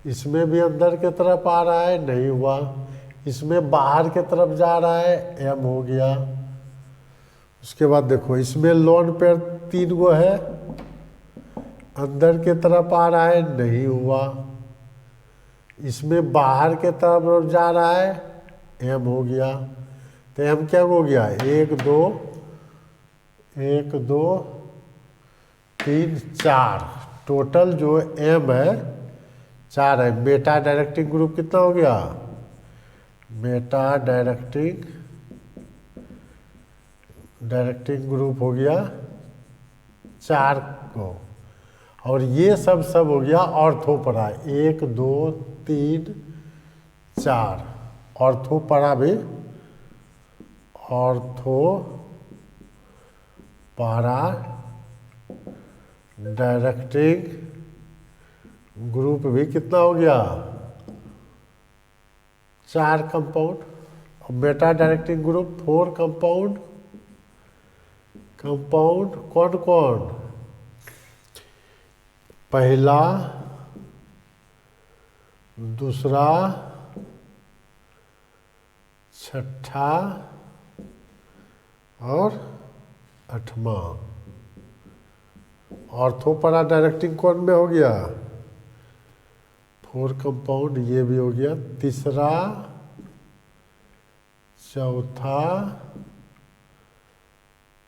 इसमें भी अंदर के तरफ आ रहा है, नहीं हुआ, इसमें बाहर के तरफ जा रहा है, M हो गया। उसके बाद देखो इसमें लोन पेयर 3 गो है, अंदर के तरफ आ रहा है, नहीं हुआ, इसमें बाहर के तरफ जा रहा है, M हो गया। तो M क्या हो गया, 1 2 1 2 3 4, टोटल जो M है 4 है। मेटा डायरेक्टिंग ग्रुप कितना हो गया, मेटा डायरेक्टिंग ग्रुप हो गया 4 को, और ये सब हो गया ऑर्थोपरा, 1 2 3 4, ऑर्थोपरा भी, ऑर्थोपरा डायरेक्टिंग ग्रुप भी कितना हो गया, 4 कंपाउंड। और मेटा डायरेक्टिंग ग्रुप 4 कंपाउंड कौन कौन, पहला, दूसरा, छठा और 8वां। ऑर्थोपरा डायरेक्टिंग कौन में हो गया, 4 कंपाउंड, ये भी हो गया। तीसरा, चौथा,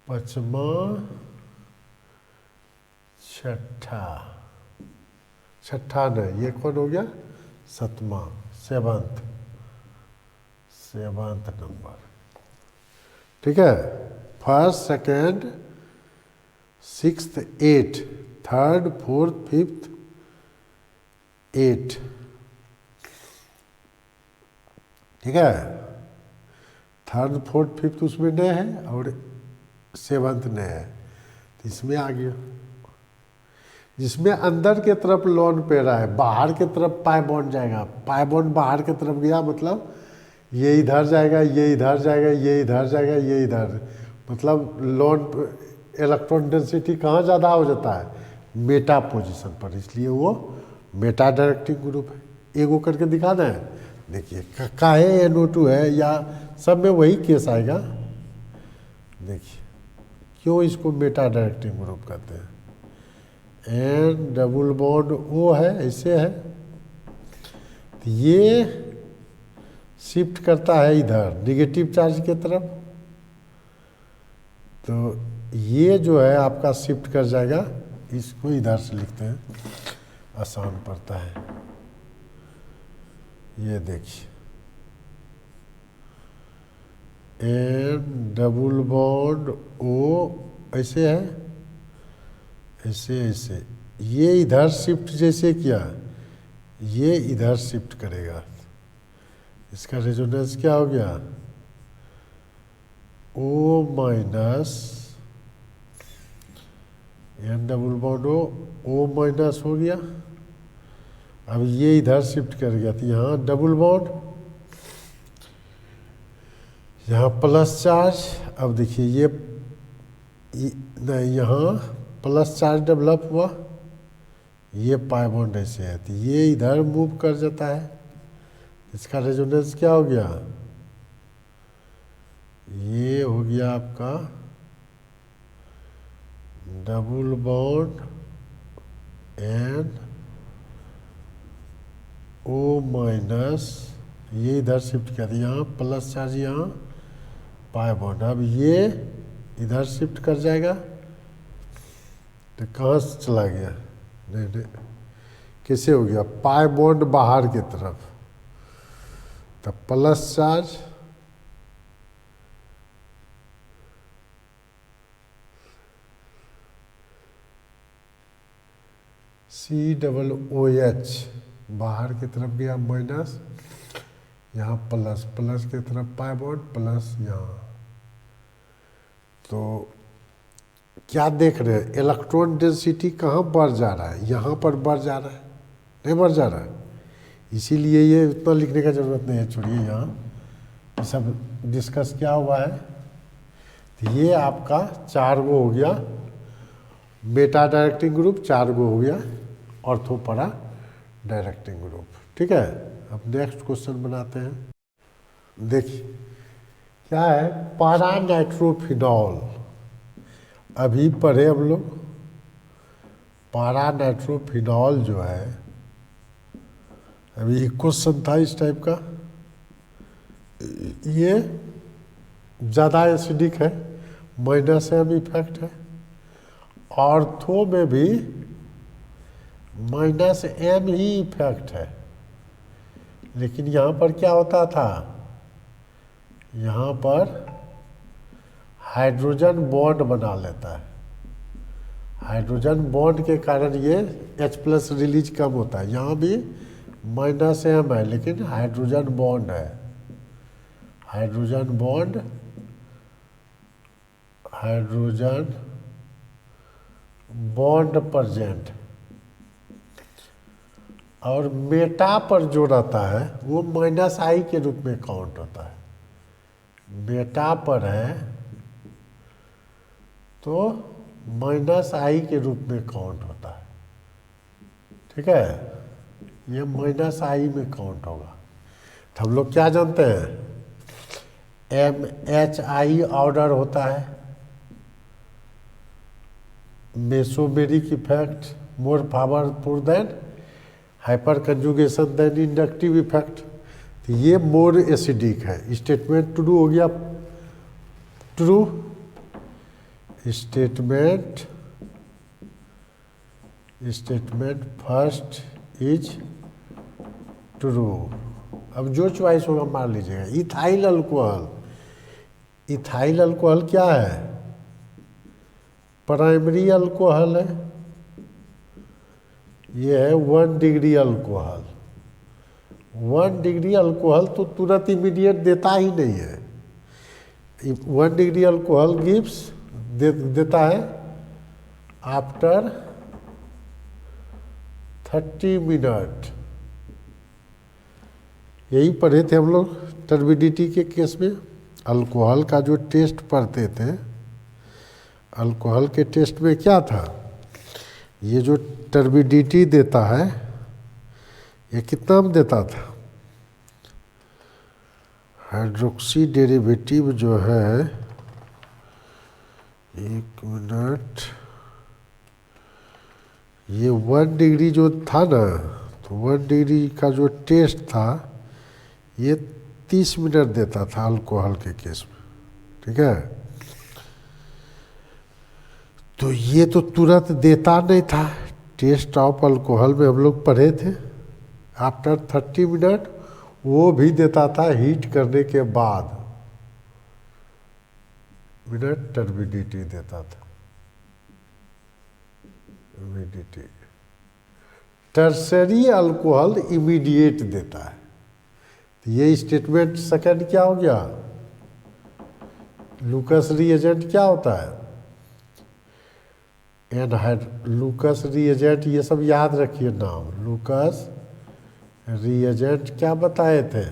5वां, छठा नहीं, ये कौन हो गया, 7वां, 7th नंबर। ठीक है, first, second, 6th 8, 3rd 4th 5th 8। ठीक है, 3rd 4th 5th उसमें नए है और 7th नए है, तो इसमें आ गया। जिसमें अंदर के तरफ लोन पेरा है, बाहर के तरफ पाई बॉन्ड जाएगा, पाई बॉन्ड बाहर के तरफ गया, मतलब ये इधर जाएगा, ये इधर जाएगा, ये इधर जाएगा, ये इधर, मतलब लोन इलेक्ट्रॉन डेंसिटी कहाँ ज़्यादा हो जाता है, मेटा पोजीशन पर, इसलिए वो मेटा डायरेक्टिंग ग्रुप है। एगो करके दिखाना है, देखिए काहे NO2 है, या सब में वही केस आएगा। देखिए क्यों इसको मेटा डायरेक्टिंग ग्रुप कहते हैं, N डबल बॉन्ड O है, ऐसे है, तो ये शिफ्ट करता है इधर निगेटिव चार्ज की तरफ, तो ये जो है आपका शिफ्ट कर जाएगा, इसको इधर से लिखते हैं, आसान पड़ता है। ये देखिए एन डबल बॉन्ड ओ, ऐसे है, ऐसे ऐसे, ये इधर शिफ्ट जैसे किया, ये इधर शिफ्ट करेगा, इसका रेजोनेंस क्या हो गया, O minus N double bond O minus हो गया। अब ये इधर शिफ्ट कर गया, तो यहाँ डबल बॉन्ड, यहाँ प्लस चार्ज। अब देखिए ये नहीं, यहाँ प्लस चार्ज डेवलप हुआ, ये पाई बॉन्ड ऐसे है, तो ये इधर मूव कर जाता है, इसका रेजोनेंस क्या हो गया, ये हो गया आपका double bond N O minus, ये इधर शिफ्ट किया था, यहाँ प्लस चार्ज, यहाँ पाई बॉन्ड। अब ये इधर शिफ्ट कर जाएगा, तो कहाँ से चला गया, नहीं नहीं, कैसे हो गया, पाई बॉन्ड बाहर की तरफ, तो plus charge C double O H बाहर की तरफ गया, माइनस, यहाँ प्लस, प्लस की तरफ पाई बॉन्ड, प्लस यहाँ। तो क्या देख रहे हैं, इलेक्ट्रॉन डेंसिटी कहाँ बढ़ जा रहा है, यहाँ पर बढ़ जा रहा है, नहीं बढ़ जा रहा है, इसीलिए ये इतना लिखने का ज़रूरत नहीं है, छोड़िए, यहाँ ये सब डिस्कस क्या हुआ है। तो ये आपका 4 गो हो गया बेटा डायरेक्टिंग ग्रुप, 4 गो हो गया ऑर्थोपरा डायरेक्टिंग ग्रुप। ठीक है, अब नेक्स्ट क्वेश्चन बनाते हैं। देखिए क्या है, पारा नाइट्रोफिनॉल, अभी पढ़े हम लोग, पारा नाइट्रोफिनॉल जो है, अभी एक क्वेश्चन था इस टाइप का, ये ज़्यादा एसिडिक है, -m इफेक्ट है, ऑर्थो में भी -m ही इफेक्ट है, लेकिन यहाँ पर क्या होता था, यहाँ पर हाइड्रोजन बॉन्ड बना लेता है, हाइड्रोजन बॉन्ड के कारण ये H+ रिलीज कम होता है, यहाँ भी -m है, लेकिन हाइड्रोजन बॉन्ड है, hydrogen bond, hydrogen bond present, और मेटा पर जो रहता है वो -I के रूप में काउंट होता है, मेटा पर है तो -I के रूप में काउंट होता है। ठीक है, ये -I में काउंट होगा। तो हम लोग क्या जानते हैं, MHI ऑर्डर होता है, mesomeric effect more powerful than hyperconjugation than inductive effect. तो ये मोर एसिडिक है, स्टेटमेंट ट्रू हो गया, true statement, statement first is true. अब जो चॉइस होगा मार लीजिएगा। इथाइल अल्कोहल, इथाइल अल्कोहल क्या है, प्राइमरी अल्कोहल है, ये है 1 डिग्री अल्कोहल। 1 डिग्री अल्कोहल तो तुरंत इमीडिएट देता ही नहीं है, 1 डिग्री अल्कोहल गिव्स देता है आफ्टर 30 मिनट। यही पढ़े थे हम लोग टर्बिडिटी के केस में, अल्कोहल का जो टेस्ट पढ़ते थे, अल्कोहल के टेस्ट में क्या था, ये जो टर्बिडिटी देता है, ये कितना में देता था, हाइड्रोक्सी डेरिवेटिव जो है, 1 मिनट, ये 1 डिग्री जो था ना, तो 1 डिग्री का जो टेस्ट था ये 30 मिनट देता था अल्कोहल के केस में। ठीक है, तो ये तो तुरंत देता नहीं था, टेस्ट ऑफ अल्कोहल में हम लोग पढ़े थे, आफ्टर 30 मिनट, वो भी देता था हीट करने के बाद। मिनट टर्बिडिटी देता था, टर्बिडिटी। टर्सरी अल्कोहल इमीडिएट देता है। तो ये स्टेटमेंट सेकंड क्या हो गया, लूकस रिएजेंट क्या होता है, लूकस रिएजेंट, ये सब याद रखिए नाम। लूकस रिएजेंट क्या बताए थे,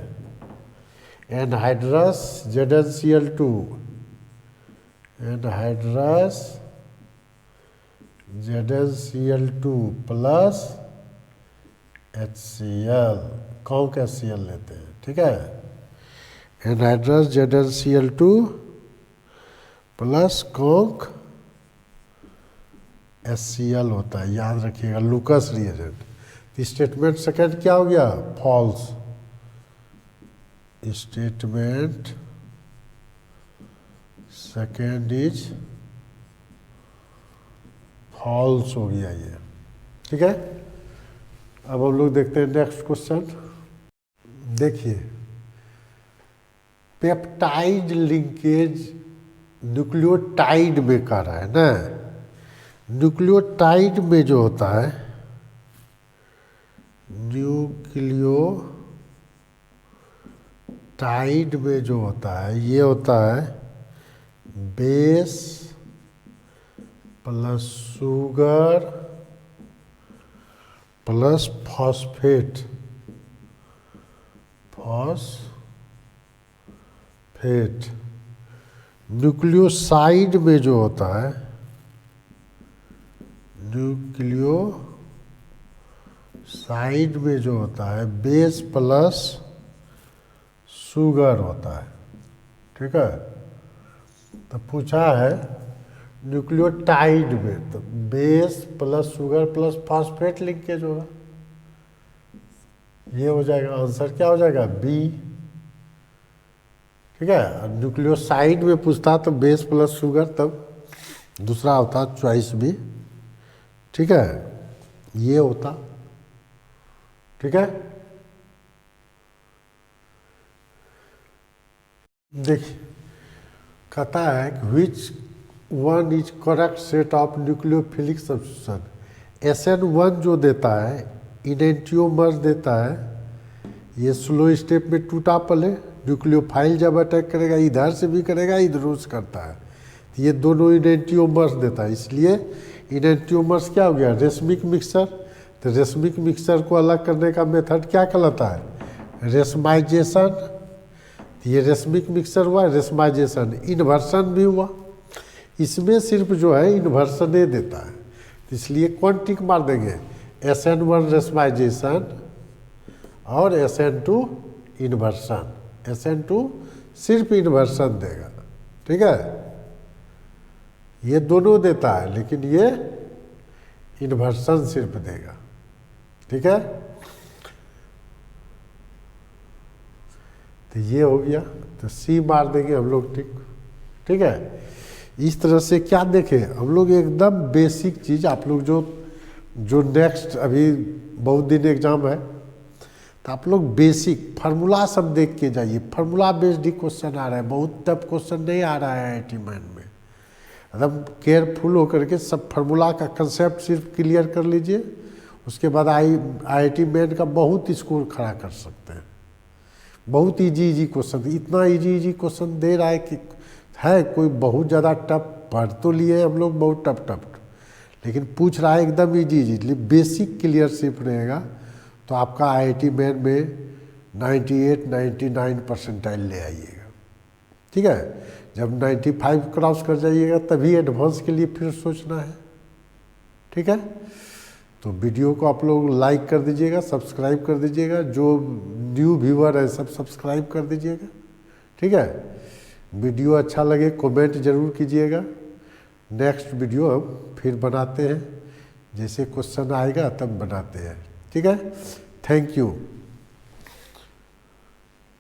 anhydrous ZnCl2, anhydrous ZnCl2 plus HCl, कौन का HCl लेते हैं, ठीक है। Anhydrous ZnCl2 plus conc HCl होता है, याद रखिएगा लूकस रिएजेंट। स्टेटमेंट सेकंड क्या हो गया, false. Statement second is false हो गया ये, ठीक है। अब हम लोग देखते हैं नेक्स्ट क्वेश्चन। देखिए, पेप्टाइड लिंकेज न्यूक्लियोटाइड में कर रहा है ना। न्यूक्लियोटाइड में जो होता है, न्यूक्लियोटाइड में जो होता है, ये होता है base plus sugar plus phosphate, nucleoside में जो होता है, न्यूक्लियोसाइड में जो होता है बेस प्लस शुगर होता है, ठीक है। तो पूछा है न्यूक्लियोटाइड में, तो base plus sugar plus phosphate linkage होगा, ये हो जाएगा आंसर, क्या हो जाएगा बी, ठीक है। न्यूक्लियोसाइड में पूछता तो बेस प्लस शुगर, तब दूसरा होता चॉइस बी, ठीक है, ये होता, ठीक है। देखिए, कहता है which one is correct set of nucleophilic substitution. SN1 जो देता है इनेंटियोमर देता है, ये स्लो स्टेप में टूटा पले, न्यूक्लियोफाइल जब अटैक करेगा इधर से भी करेगा इधर से करता है, तो ये दोनों इनेंटियोमर्स देता है, इसलिए इनेंटियोमर्स क्या हो गया, रेशमिक मिक्सर। तो रेशमिक मिक्सर को अलग करने का मेथड क्या कहलाता है, रेशमाइजेशन। तो ये रेशमिक मिक्सर हुआ, रेशमाइजेशन, इन्वर्सन भी हुआ, इसमें सिर्फ जो है इन्वर्सन देता है, तो इसलिए कौन टिक मार देंगे, SN1 रेशमाइजेशन और SN2 इन्वर्सन। SN2 सिर्फ इन्वर्सन देगा, ठीक है, ये दोनों देता है लेकिन ये इन्वर्सन सिर्फ देगा, ठीक है। तो ये हो गया, तो सी मार देंगे हम लोग, ठीक है। इस तरह से क्या देखें हम लोग, एकदम बेसिक चीज़ आप लोग जो नेक्स्ट अभी बहुत दिन एग्जाम है, तो आप लोग बेसिक फार्मूला सब देख के जाइए। फार्मूला बेस्ड ही क्वेश्चन आ रहा है, बहुत टफ क्वेश्चन नहीं आ रहा है IIT मैन में। एकदम केयरफुल होकर के सब फार्मूला का कंसेप्ट सिर्फ क्लियर कर लीजिए, उसके बाद IIT मैन का बहुत स्कोर खड़ा कर सकते हैं। बहुत इजी क्वेश्चन, इतना इजी क्वेश्चन दे रहा है कि है कोई बहुत ज़्यादा टफ, पढ़ तो लिए हम लोग बहुत टफ, लेकिन पूछ रहा है एकदम इजी, बेसिक क्लियर सिर्फ रहेगा तो आपका IIT मैन में 98-99 परसेंटाइल ले आइएगा, ठीक है। जब 95 क्रॉस कर जाइएगा तभी एडवांस के लिए फिर सोचना है, ठीक है। तो वीडियो को आप लोग लाइक कर दीजिएगा, सब्सक्राइब कर दीजिएगा, जो न्यू व्यूअर है सब सब्सक्राइब कर दीजिएगा, ठीक है। वीडियो अच्छा लगे कमेंट जरूर कीजिएगा, नेक्स्ट वीडियो हम फिर बनाते हैं, जैसे क्वेश्चन आएगा तब बनाते हैं, ठीक है। Thank you.